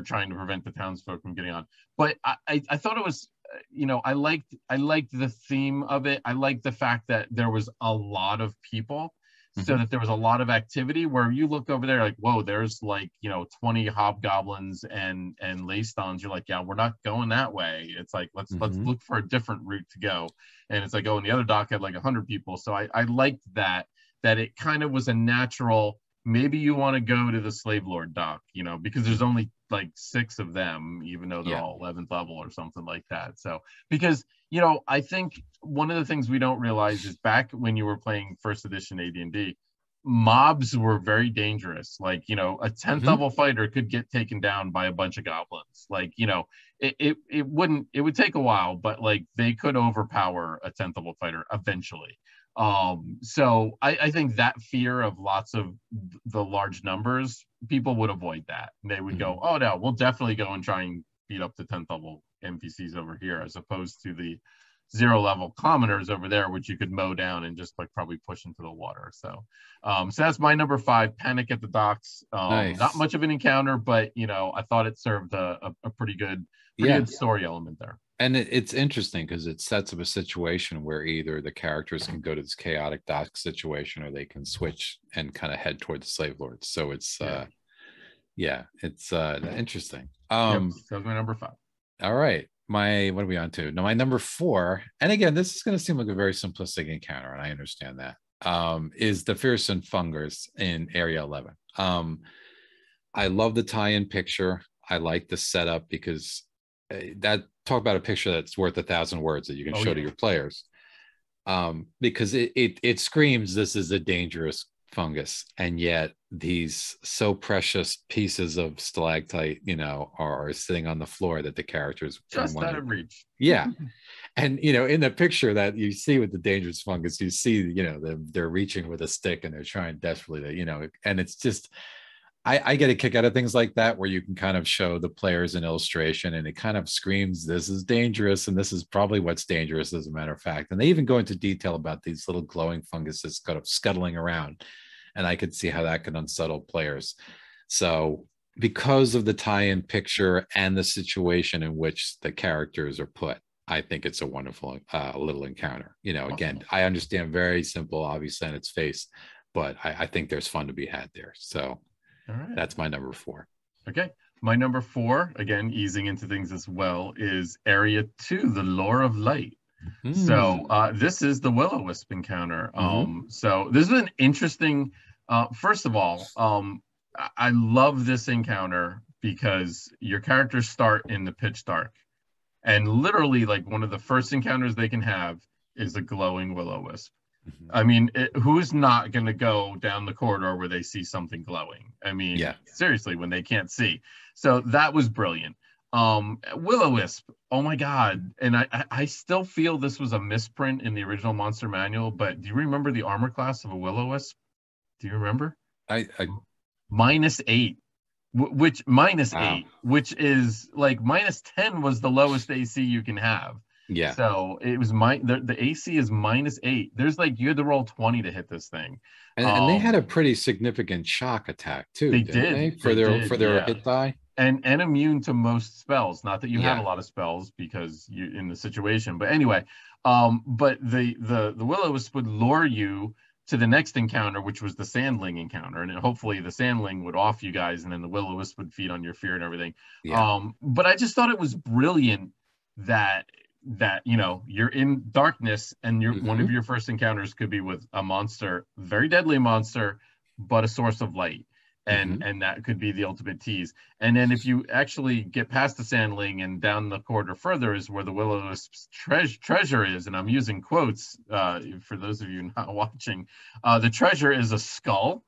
trying to prevent the townsfolk from getting on. But I thought it was, I liked the theme of it. I liked the fact that there was a lot of people, so Mm-hmm. that there was a lot of activity where you look over there like, whoa, there's like 20 hobgoblins and Laystons. You're like, yeah, we're not going that way. It's like let's Mm-hmm. look for a different route to go. And it's like, oh, and the other dock had like 100 people. So I liked that it kind of was a natural, maybe you want to go to the slave lord dock, because there's only like 6 of them, even though they're Yeah. all 11th level or something like that. So because I think one of the things we don't realize is back when you were playing first edition AD&D, mobs were very dangerous. Like, a 10th Mm-hmm. level fighter could get taken down by a bunch of goblins. Like, it would take a while, but like they could overpower a 10th level fighter eventually. So I think that fear of lots of the large numbers, people would avoid that. They would Mm-hmm. go, oh no, we'll definitely go and try and beat up the 10th level NPCs over here, as opposed to the 0 level commoners over there, which you could mow down and just like probably push into the water. So that's my number 5, Panic at the Docks. Not Nice. much of an encounter, but I thought it served a pretty Yeah. good story element there. And it's interesting because it sets up a situation where either the characters can go to this chaotic dock situation, or they can switch and kind of head toward the slave lords. So it's Yeah. yeah, it's interesting. Yep. So that's my number 5. All right. What are we on to? No, my number 4, and again, this is going to seem like a very simplistic encounter, and I understand that. Is the fearsome fungus in Area 11. I love the tie-in picture. I like the setup because that talk about a picture that's worth 1,000 words that you can show to your players. Because it screams this is a dangerous fungus, and yet these so precious pieces of stalactite, are sitting on the floor that the characters Just out of reach. yeah. And in the picture that you see with the dangerous fungus, you see they're reaching with a stick and they're trying desperately to and it's just I get a kick out of things like that where you can kind of show the players an illustration and it kind of screams, this is dangerous. And this is probably what's dangerous, as a matter of fact. And they even go into detail about these little glowing funguses kind of scuttling around. And I could see how that could unsettle players. So because of the tie-in picture and the situation in which the characters are put, I think it's a wonderful little encounter. You know, Awesome. again, I understand very simple, obviously on its face, but I think there's fun to be had there. So All right. that's my number 4. Okay. My number 4, again, easing into things as well, is Area 2, the Lure of Light. So Mm. this is the Will-O-Wisp encounter. Hmm. So this is an interesting. First of all, I love this encounter because your characters start in the pitch dark, and literally, like one of the first encounters they can have is a glowing Will-O-Wisp. Hmm. I mean, who's not going to go down the corridor where they see something glowing? I mean, Yeah. seriously, when they can't see. So that was brilliant. Will-O-Wisp, oh my God. And I still feel this was a misprint in the original Monster Manual, but do you remember the armor class of a Will-O-Wisp? Do you remember? I -8, which minus wow. 8, which is like -10 was the lowest AC you can have. Yeah. So it was the AC is -8. There's like you had to roll 20 to hit this thing. And they had a pretty significant shock attack too, They didn't did, they? they For did, their yeah. hit die. And immune to most spells. Not that you had a Yeah. lot of spells because you in the situation, but anyway, but the Will-O-Wisp would lure you to the next encounter, which was the Sandling encounter, and hopefully the Sandling would off you guys, and then the Will-O-Wisp would feed on your fear and everything. Yeah. But I just thought it was brilliant that you're in darkness, and one of Hmm. your first encounters could be with a monster, very deadly monster, but a source of light, Hmm. and that could be the ultimate tease. And then if you actually get past the Sandling and down the corridor further is where the Will-O-Wisp's treasure is, and I'm using quotes for those of you not watching. The treasure is a skull,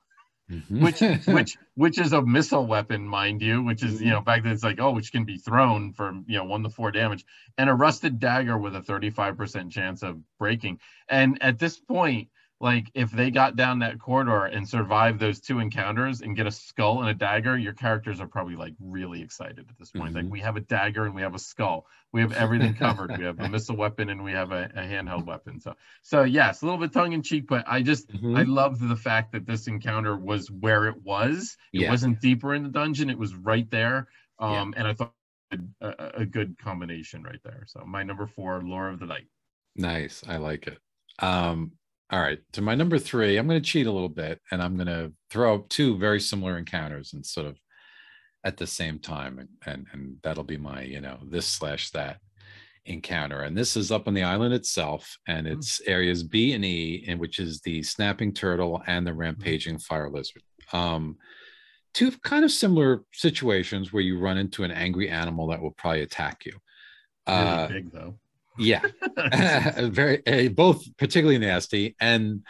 which Hmm. which is a missile weapon, mind you, which is Hmm. back then it's like, oh, which can be thrown for 1 to 4 damage, and a rusted dagger with a 35% chance of breaking. And at this point, like if they got down that corridor and survived those 2 encounters and get a skull and a dagger, your characters are probably like really excited at this point. Like, Hmm. we have a dagger and we have a skull, we have everything covered, we have a missile weapon and we have a handheld weapon. So yes, a little bit tongue in cheek, but I Hmm. loved the fact that this encounter was where it was. It Yeah. wasn't deeper in the dungeon. It was right there. Yeah. And I thought a good combination right there. So my number 4, Lure of the Night. Nice. I like it. Um, all right. To my number 3, I'm going to cheat a little bit and I'm going to throw up 2 very similar encounters and sort of at the same time. And that'll be my, this slash that encounter. And this is up on the island itself. And it's areas B and E, in which is the snapping turtle and the rampaging fire lizard. 2 kind of similar situations where you run into an angry animal that will probably attack you. Really Uh, big though. yeah, very both particularly nasty. And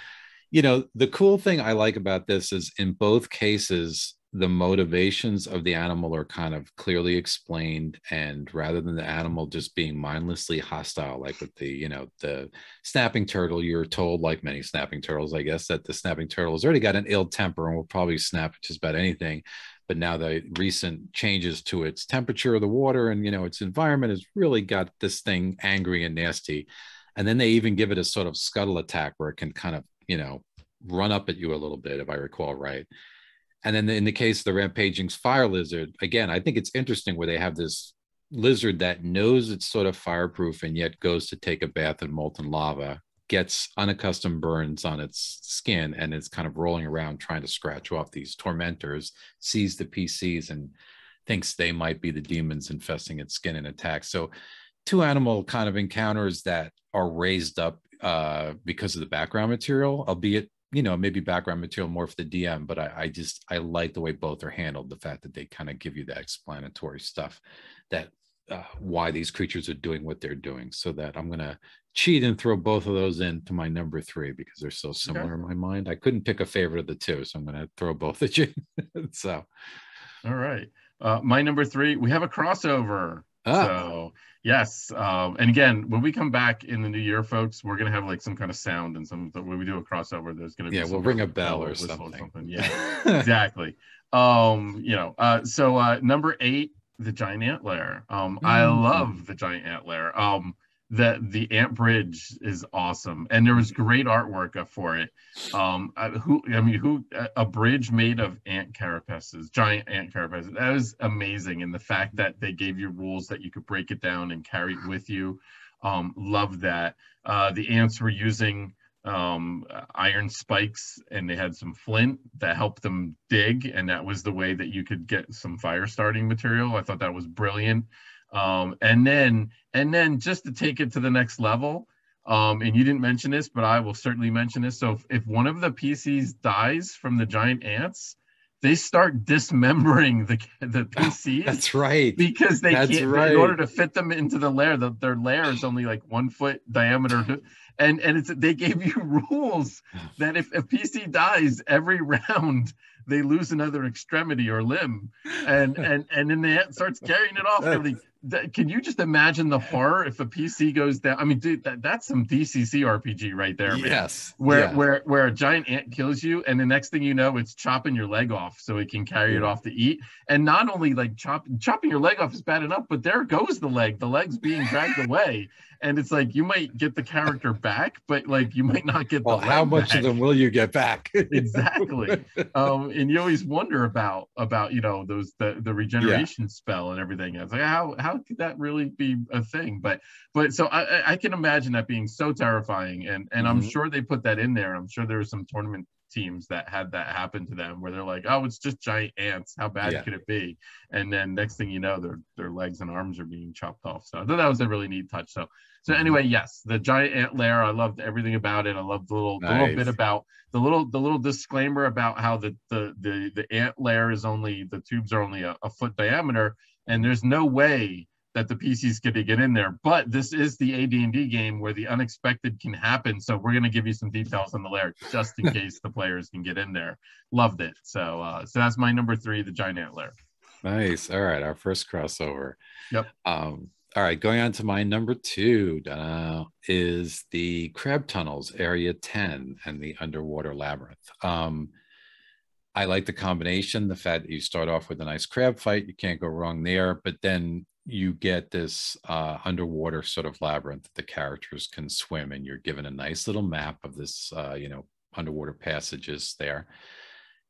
the cool thing I like about this is in both cases the motivations of the animal are kind of clearly explained, and rather than the animal just being mindlessly hostile, like with the snapping turtle, you're told, like many snapping turtles, I guess, that the snapping turtle has already got an ill temper and will probably snap at just about anything. But now the recent changes to its temperature of the water and its environment has really got this thing angry and nasty. And then they even give it a sort of scuttle attack where it can kind of run up at you a little bit, if I recall right. And then in the case of the rampaging fire lizard, again, I think it's interesting where they have this lizard that knows it's sort of fireproof and yet goes to take a bath in molten lava, gets unaccustomed burns on its skin, and is kind of rolling around trying to scratch off these tormentors, sees the PCs and thinks they might be the demons infesting its skin and attacks. So 2 animal kind of encounters that are raised up because of the background material, albeit maybe background material more for the DM, but I like the way both are handled. The fact that they kind of give you that explanatory stuff that why these creatures are doing what they're doing. So that I'm going to cheat and throw both of those into my number 3 because they're so similar in my mind. I couldn't pick a favorite of the 2, so I'm going to throw both at you. So, All right. My number 3, we have a crossover. So yes, and again, when we come back in the new year, folks, we're gonna have like some kind of sound, and when we do a crossover, there's gonna be yeah, we'll some ring kind a of bell bell or or whistle or something. something. Yeah, exactly. So number 8, the giant antler. I love the giant antler. The ant bridge is awesome, and there was great artwork up for it. A bridge made of ant carapaces, giant ant carapaces. That was amazing, and the fact that they gave you rules that you could break it down and carry it with you. Loved that. The ants were using iron spikes, and they had some flint that helped them dig, and that was the way that you could get some fire starting material. I thought that was brilliant. And then just to take it to the next level, and you didn't mention this, but I will certainly mention this. So if one of the PCs dies from the giant ants, they start dismembering the PCs. That's right. Because they That's can't, right. in order to fit them into the lair, their lair is only like 1 foot diameter. And they gave you rules that if a PC dies every round, they lose another extremity or limb, and then the ant starts carrying it off. Can you just imagine the horror if a PC goes down? I mean, dude, that's some DCC RPG right there, man. Yes. Where a giant ant kills you, and the next thing you know, it's chopping your leg off so it can carry it off to eat. And not only like chopping your leg off is bad enough, but there goes the leg. The leg's being dragged away. And it's like you might get the character back, but like you might not get the leg how much back. of them will you get back? Exactly. And you always wonder about those the regeneration spell and everything. I was like, how could that really be a thing? But so I can imagine that being so terrifying, and I'm sure they put that in there. I'm sure there were some tournament teams that had that happen to them where they're like, oh, it's just giant ants, how bad could it be? And then next thing you know, their legs and arms are being chopped off. So I thought that was a really neat touch. So anyway, yes, the giant ant lair, I loved everything about it. I loved the little bit about the little disclaimer about how the ant lair is only, the tubes are only a foot diameter, and there's no way that the PCs get to get in there. But this is the AD&D game where the unexpected can happen. So we're going to give you some details on the lair just in case the players can get in there. Loved it. So that's my number 3, the giant ant lair. Nice. All right, our first crossover. Yep. All right, going on to my number 2 is the Crab Tunnels, Area 10, and the Underwater Labyrinth. I like the combination, the fact that you start off with a nice crab fight, you can't go wrong there, but then you get this underwater sort of labyrinth that the characters can swim, and you're given a nice little map of this, underwater passages there.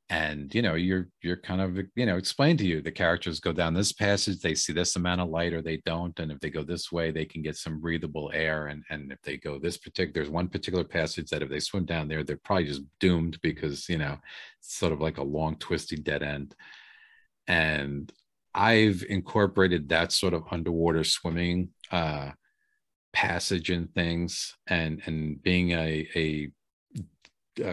And, you're kind of, explained to you, the characters go down this passage, they see this amount of light or they don't. And if they go this way, they can get some breathable air. And if they go there's one particular passage that if they swim down there, they're probably just doomed because, it's sort of like a long, twisty dead end. And I've incorporated that sort of underwater swimming passage and things, and being a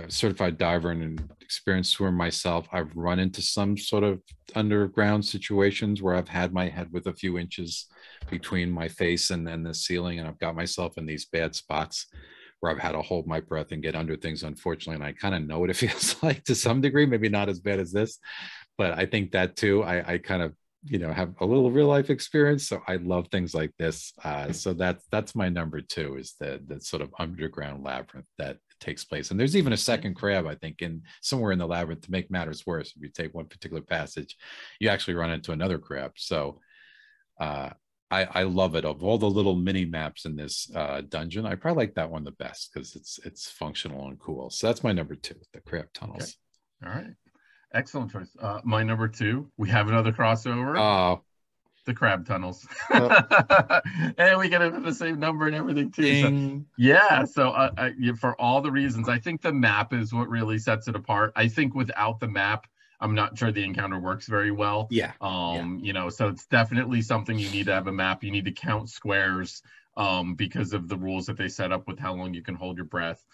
certified diver and an experienced swimmer myself, I've run into some sort of underground situations where I've had my head with a few inches between my face and the ceiling, and I've got myself in these bad spots where I've had to hold my breath and get under things, unfortunately. And I kind of know what it feels like to some degree, maybe not as bad as this, but I think that too, I kind of have a little real life experience, so I love things like this. So that's my number 2, is the sort of underground labyrinth that takes place. And there's even a second crab, I think, in somewhere in the labyrinth. To make matters worse, if you take one particular passage, you actually run into another crab. So I love it. Of all the little mini maps in this dungeon, I probably like that one the best because it's functional and cool. So that's my number 2, the Crab Tunnels. Okay. All right. Excellent choice. My number 2, we have another crossover. Oh, the Crab Tunnels. And we get into the same number and everything too. So, yeah. So for all the reasons, I think the map is what really sets it apart. I think without the map, I'm not sure the encounter works very well. Yeah. So it's definitely something you need to have a map. You need to count squares because of the rules that they set up with how long you can hold your breath.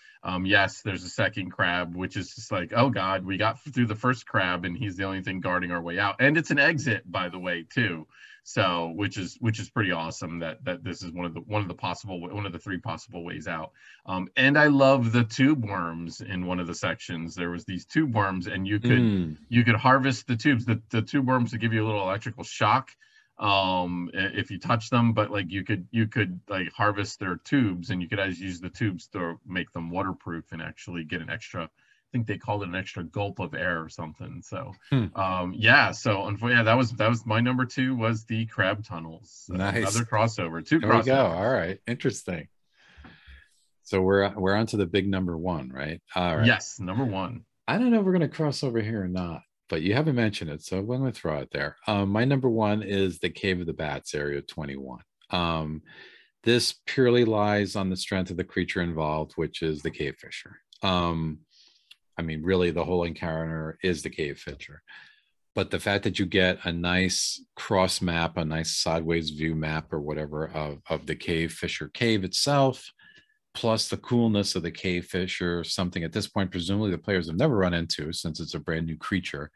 Yes, there's a second crab, which is just like, oh God, we got through the first crab and he's the only thing guarding our way out. And it's an exit, by the way, too. So which is pretty awesome that this is one of the 3 possible ways out. And I love the tube worms in one of the sections. There was these tube worms, and you could harvest the tubes. The tube worms would give you a little electrical shock if you touch them, but like you could like harvest their tubes, and you could always use the tubes to make them waterproof and actually get an extra, I think they called it an extra gulp of air or something. So that was my number 2, was the Crab Tunnels. Nice. Another crossover. 2 there crossovers. We go. All right, interesting. So we're on to the big number 1, right? All right. Yes, number 1. I don't know if we're going to cross over here or not, but you haven't mentioned it, so I'm going to throw it there. My number 1 is the Cave of the Bats, Area 21. This purely lies on the strength of the creature involved, which is the Cave Fisher. I mean, really, the whole encounter is the Cave Fisher. But the fact that you get a nice cross map, a nice sideways view map or whatever of the Cave Fisher cave itself, plus the coolness of the Cave Fisher, something at this point, presumably the players have never run into since it's a brand new creature,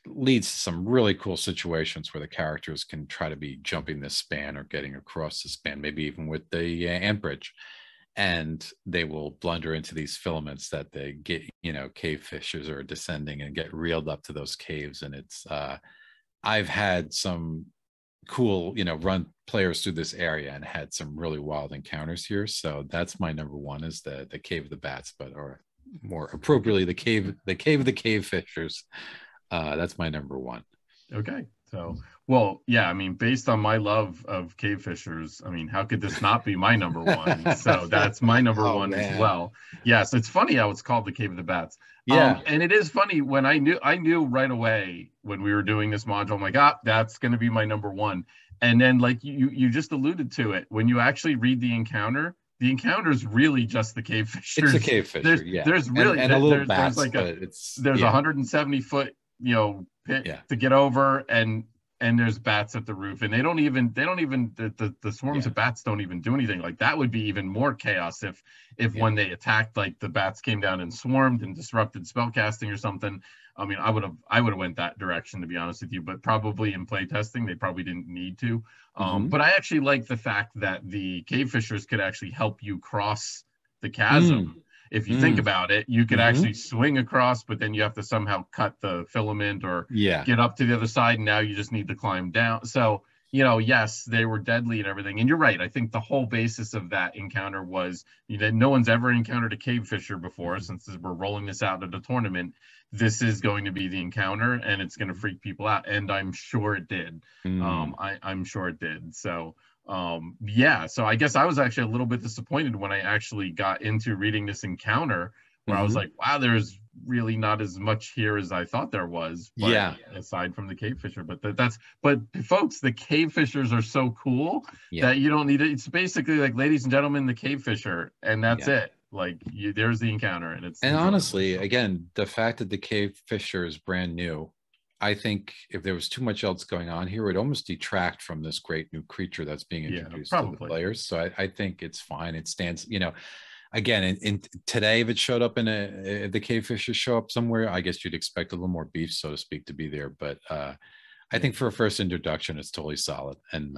leads to some really cool situations where the characters can try to be jumping this span or getting across the span, maybe even with the ant bridge. And they will blunder into these filaments that they get, you know, cave fishers are descending and get reeled up to those caves. And it's, I've had some cool, you know, run players through this area and had some really wild encounters here. So that's my number one, is the Cave of the Bats, but, or more appropriately, the cave of the Cave Fishers. That's my number one. Okay. So, well, yeah, I mean, based on my love of cave fishers, I mean, how could this not be my number one? So that's my number one as well. Yes, it's funny how it's called the Cave of the Bats. Yeah. And it is funny, when I knew right away when we were doing this module, I'm like, that's going to be my number one. And then, like you just alluded to it, when you actually read the encounter is really just the cave fishers. It's a cave fisher, There's really and a little bats, there's like there's 170 foot, you know, pit to get over, and there's bats at the roof, and they don't even the swarms of bats don't even do anything. Like, that would be even more chaos if when they attacked, like, the bats came down and swarmed and disrupted spellcasting or something. I mean, I would have went that direction, to be honest with you, but probably in play testing they probably didn't need to. But I actually like the fact that the cave fishers could actually help you cross the chasm. If you think about it, you could actually swing across, but then you have to somehow cut the filament or get up to the other side, and now you just need to climb down. So, you know, yes, they were deadly and everything. And you're right. I think the whole basis of that encounter was, you know, no one's ever encountered a cave fisher before. Since we're rolling this out at a tournament, this is going to be the encounter, and it's going to freak people out. And I'm sure it did. I'm sure it did. So, yeah, so I guess I was actually a little bit disappointed when I actually got into reading this encounter, where I was like, wow, there's really not as much here as I thought there was. But aside from the cave fisher, but folks, the cave fishers are so cool that you don't need it. It's basically like, ladies and gentlemen, the cave fisher, and that's it. Like, there's the encounter, and it's. And honestly, again, the fact that the cave fisher is brand new, I think if there was too much else going on here, it would almost detract from this great new creature that's being introduced to the players. So I think it's fine. It stands, you know, again, in today, if it showed up if the cave fishers show up somewhere, I guess you'd expect a little more beef, so to speak, to be there. But I think for a first introduction, it's totally solid. And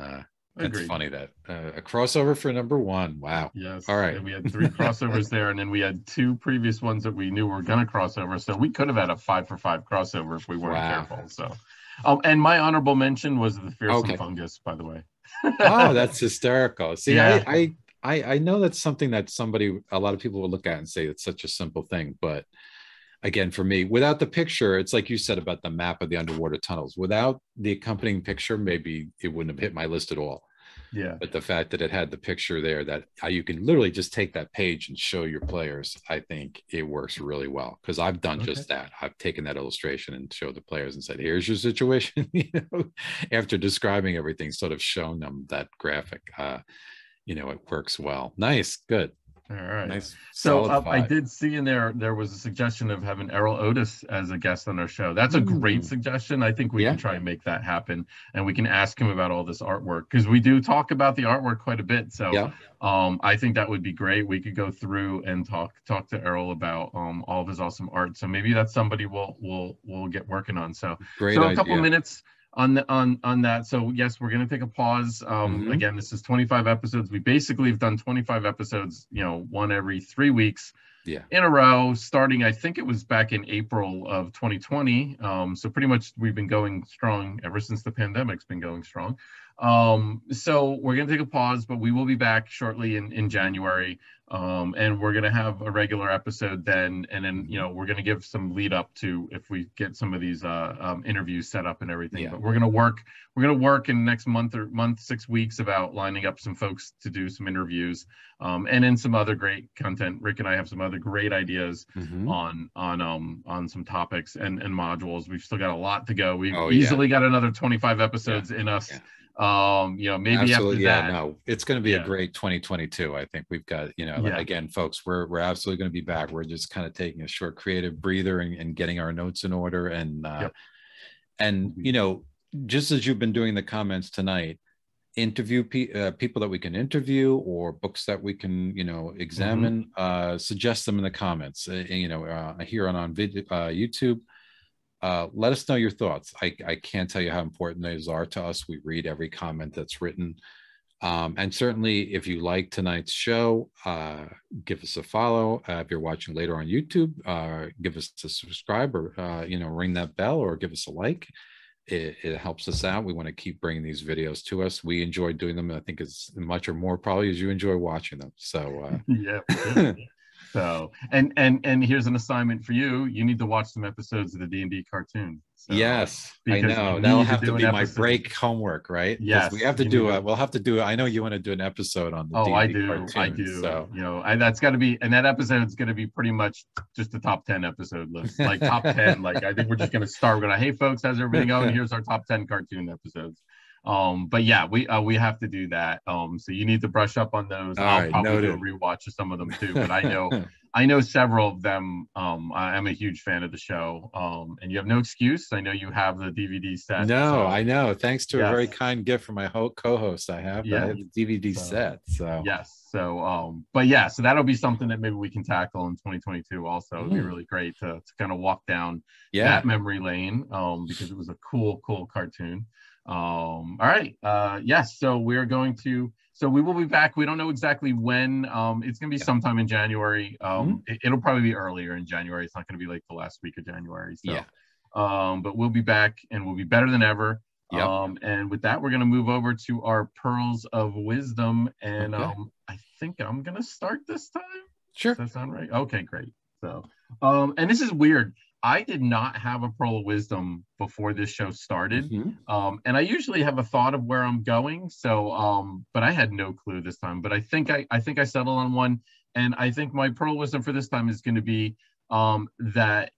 it's funny that a crossover for number one. Wow. Yes. All right. And we had 3 crossovers there, and then we had 2 previous ones that we knew were going to cross over. So we could have had a 5 for 5 crossover if we weren't careful. So, and my honorable mention was the fearsome fungus, by the way. Oh, that's hysterical. See, I know that's something that a lot of people will look at and say it's such a simple thing, but again, for me, without the picture, it's like you said about the map of the underwater tunnels. Without the accompanying picture, maybe it wouldn't have hit my list at all. Yeah. But the fact that it had the picture there, that you can literally just take that page and show your players, I think it works really well, because I've done just that. I've taken that illustration and showed the players and said, here's your situation, you know, after describing everything, sort of shown them that graphic. You know, it works well. Nice. Good. All right. Nice. So I did see in there was a suggestion of having Errol Otis as a guest on our show. That's a great suggestion. I think we can try and make that happen, and we can ask him about all this artwork, because we do talk about the artwork quite a bit. So I think that would be great. We could go through and talk to Errol about all of his awesome art. So maybe that's somebody we'll get working on. So a couple minutes on that. So yes, we're going to take a pause. Again, this is 25 episodes. We basically have done 25 episodes, you know, one every 3 weeks in a row, starting, I think it was back in April of 2020. So pretty much we've been going strong ever since the pandemic's been going strong. So we're going to take a pause, but we will be back shortly in January. And we're going to have a regular episode then. And then, you know, we're going to give some lead up to if we get some of these interviews set up and everything. But we're going to work in the next month, 6 weeks, about lining up some folks to do some interviews. And then some other great content. Rick and I have some other great ideas on some topics and modules. We've still got a lot to go. We've easily got another 25 episodes in us. Maybe after Absolutely. Yeah, that. no, it's going to be a Yeah. great 2022. I think we've got, Yeah. again, folks, we're absolutely going to be back. We're just kind of taking a short creative breather and getting our notes in order. Yep. And, just as you've been doing the comments tonight, interview people that we can interview or books that we can, examine, suggest them in the comments, here on video, YouTube. Let us know your thoughts. I can't tell you how important those are to us. We read every comment that's written. And certainly, if you like tonight's show, give us a follow. If you're watching later on YouTube, give us a subscribe or, ring that bell or give us a like. It helps us out. We want to keep bringing these videos to us. We enjoy doing them. I think as much or more probably as you enjoy watching them. So, Yeah. So, and here's an assignment for you. You need to watch some episodes of the D&D cartoon. So, yes, I because you know that'll need to have to do an be my episode. break homework, right? Because we Yes, have to you need do to. it. We'll have to do it. I know you want to do an episode on the Oh, I D&D do. I cartoon. do. So, That's got to be, and that episode's going to be pretty much just a top 10 episode list, like top 10. Like, I think we're just going to start. We're going to, hey, folks, how's everything going? Here's our top 10 cartoon episodes. But yeah, we have to do that. So you need to brush up on those. all I'll right, probably do a noted. rewatch of some of them too, but I know several of them. I'm a huge fan of the show. And you have no excuse. I know you have the DVD set. No, So I know. Thanks to a very yes, kind gift from my co-host, I have yeah. the DVD So set. So, yes. So, but yeah, so that'll be something that maybe we can tackle in 2022 also. It'd be really great to kind of walk down that memory lane, because it was a cool cartoon. All right. Yes. So we will be back. We don't know exactly when. It's going to be sometime in January. It'll probably be earlier in January. It's not going to be like the last week of January. So, but we'll be back and we'll be better than ever. And with that, we're going to move over to our pearls of wisdom. And I think I'm going to start this time. Sure. Does that sound right? Okay, great. So, and this is weird. I did not have a pearl of wisdom before this show started. And I usually have a thought of where I'm going. So, but I had no clue this time. But I think I settled on one. And I think my pearl of wisdom for this time is going to be that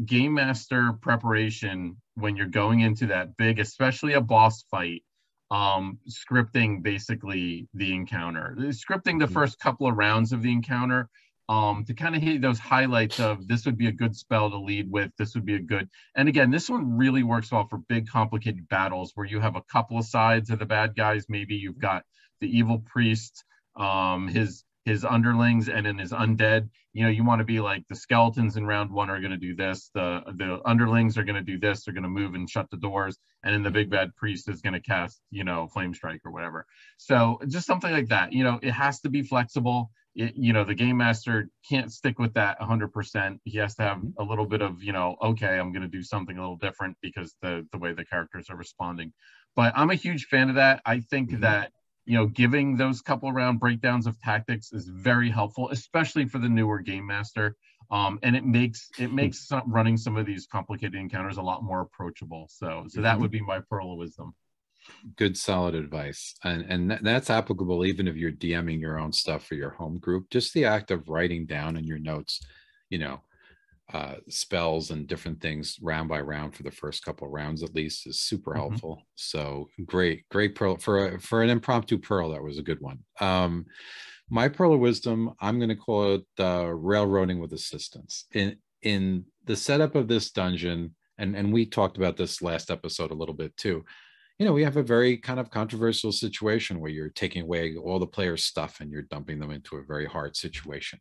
game master preparation when you're going into that big, especially a boss fight, scripting basically the encounter, scripting the first couple of rounds of the encounter, to kind of hit those highlights of this would be a good spell to lead with, this would be a good, and again, this one really works well for big complicated battles where you have a couple of sides of the bad guys. Maybe you've got the evil priest, his underlings, and then his undead. You want to be like the skeletons in round one are going to do this, the underlings are going to do this, they're going to move and shut the doors, and then the big bad priest is going to cast flame strike or whatever. So just something like that. It has to be flexible. The game master can't stick with that 100%. He has to have a little bit of okay, I'm going to do something a little different because the way the characters are responding. But I'm a huge fan of that. I think that giving those couple round breakdowns of tactics is very helpful, especially for the newer game master. And it makes running some of these complicated encounters a lot more approachable. So that would be my pearl of wisdom. Good, solid advice. And that's applicable even if you're DMing your own stuff for your home group. Just the act of writing down in your notes, spells and different things round by round for the first couple of rounds at least is super helpful. So great pearl for an impromptu pearl. That was a good one. My pearl of wisdom, I'm going to call it railroading with assistance. In the setup of this dungeon, and we talked about this last episode a little bit too. We have a very kind of controversial situation where you're taking away all the players' stuff and you're dumping them into a very hard situation.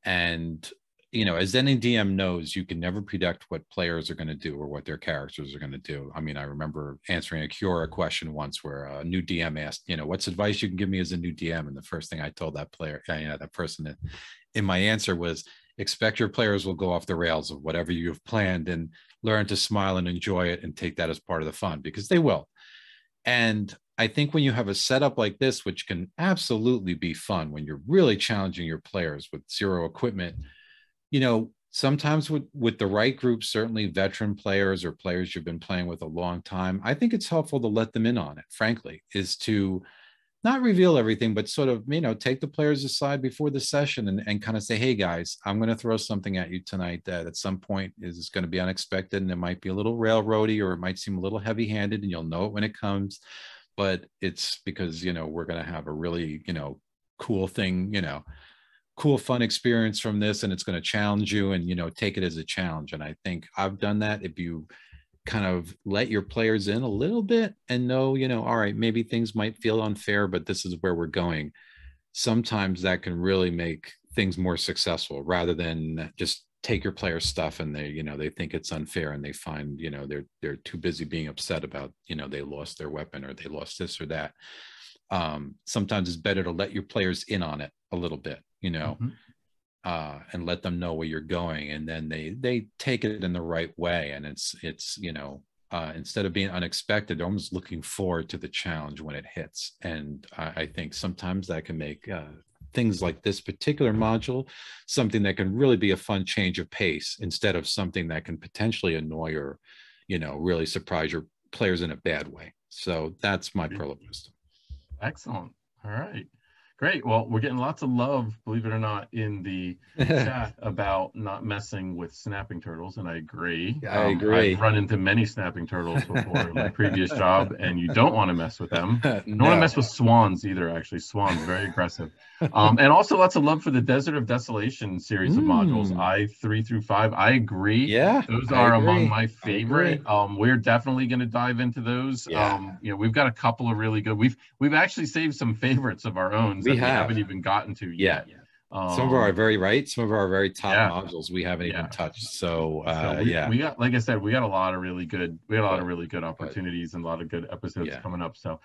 And as any DM knows, you can never predict what players are going to do or what their characters are going to do. I mean, I remember answering a Cura question once where a new DM asked, what's advice you can give me as a new DM? And the first thing I told that player, that person in my answer was, expect your players will go off the rails of whatever you've planned and learn to smile and enjoy it and take that as part of the fun, because they will. And I think when you have a setup like this, which can absolutely be fun when you're really challenging your players with zero equipment, sometimes with the right group, certainly veteran players or players you've been playing with a long time, I think it's helpful to let them in on it, frankly, is to not reveal everything, but sort of, take the players aside before the session and kind of say, hey guys, I'm going to throw something at you tonight that at some point is going to be unexpected. And it might be a little railroady or it might seem a little heavy handed and you'll know it when it comes. but it's because, we're going to have a really, cool thing, cool, fun experience from this, and it's going to challenge you, and, take it as a challenge. And I think I've done that. If you kind of let your players in a little bit and know, all right, maybe things might feel unfair, but this is where we're going. Sometimes that can really make things more successful, rather than just take your player stuff and they think it's unfair, and they find, they're too busy being upset about, they lost their weapon or they lost this or that. Sometimes it's better to let your players in on it a little bit, and let them know where you're going, and then they take it in the right way. And it's instead of being unexpected, they're almost looking forward to the challenge when it hits. And I think sometimes that can make things like this particular module something that can really be a fun change of pace, instead of something that can potentially annoy or really surprise your players in a bad way. So that's my pearl of wisdom. Excellent. All right. Great. Well, we're getting lots of love, believe it or not, in the chat about not messing with snapping turtles, and I agree. I agree. I've run into many snapping turtles before in my previous job, and you don't want to mess with them. No. Don't want to mess with swans either, actually. Swans, very aggressive. And also lots of love for the Desert of Desolation series of modules, I-3 through 5. I agree. Yeah. Those are among my favorite. We're definitely going to dive into those. Yeah. We've got a couple of really good. We've actually saved some favorites of our own. We haven't even gotten to yet. Some of our very top modules we haven't even touched. So we got, like I said, we got a lot of really good opportunities and a lot of good episodes coming up. So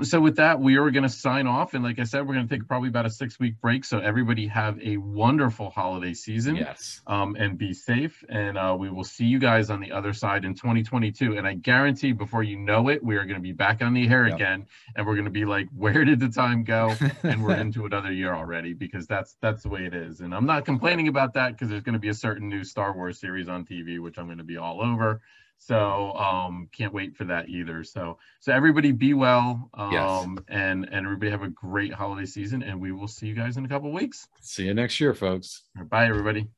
so with that, we are going to sign off, and like I said, we're going to take probably about a 6-week break. So everybody have a wonderful holiday season. Yes. And be safe, and we will see you guys on the other side in 2022. And I guarantee before you know it, we are going to be back on the air again, and we're going to be like, where did the time go? And we're into another year already, because that's the way it is. And I'm not complaining about that, because there's going to be a certain new Star Wars series on TV, which I'm going to be all over. So can't wait for that either. So everybody be well, and everybody have a great holiday season, and we will see you guys in a couple of weeks. See you next year, folks. Bye, everybody.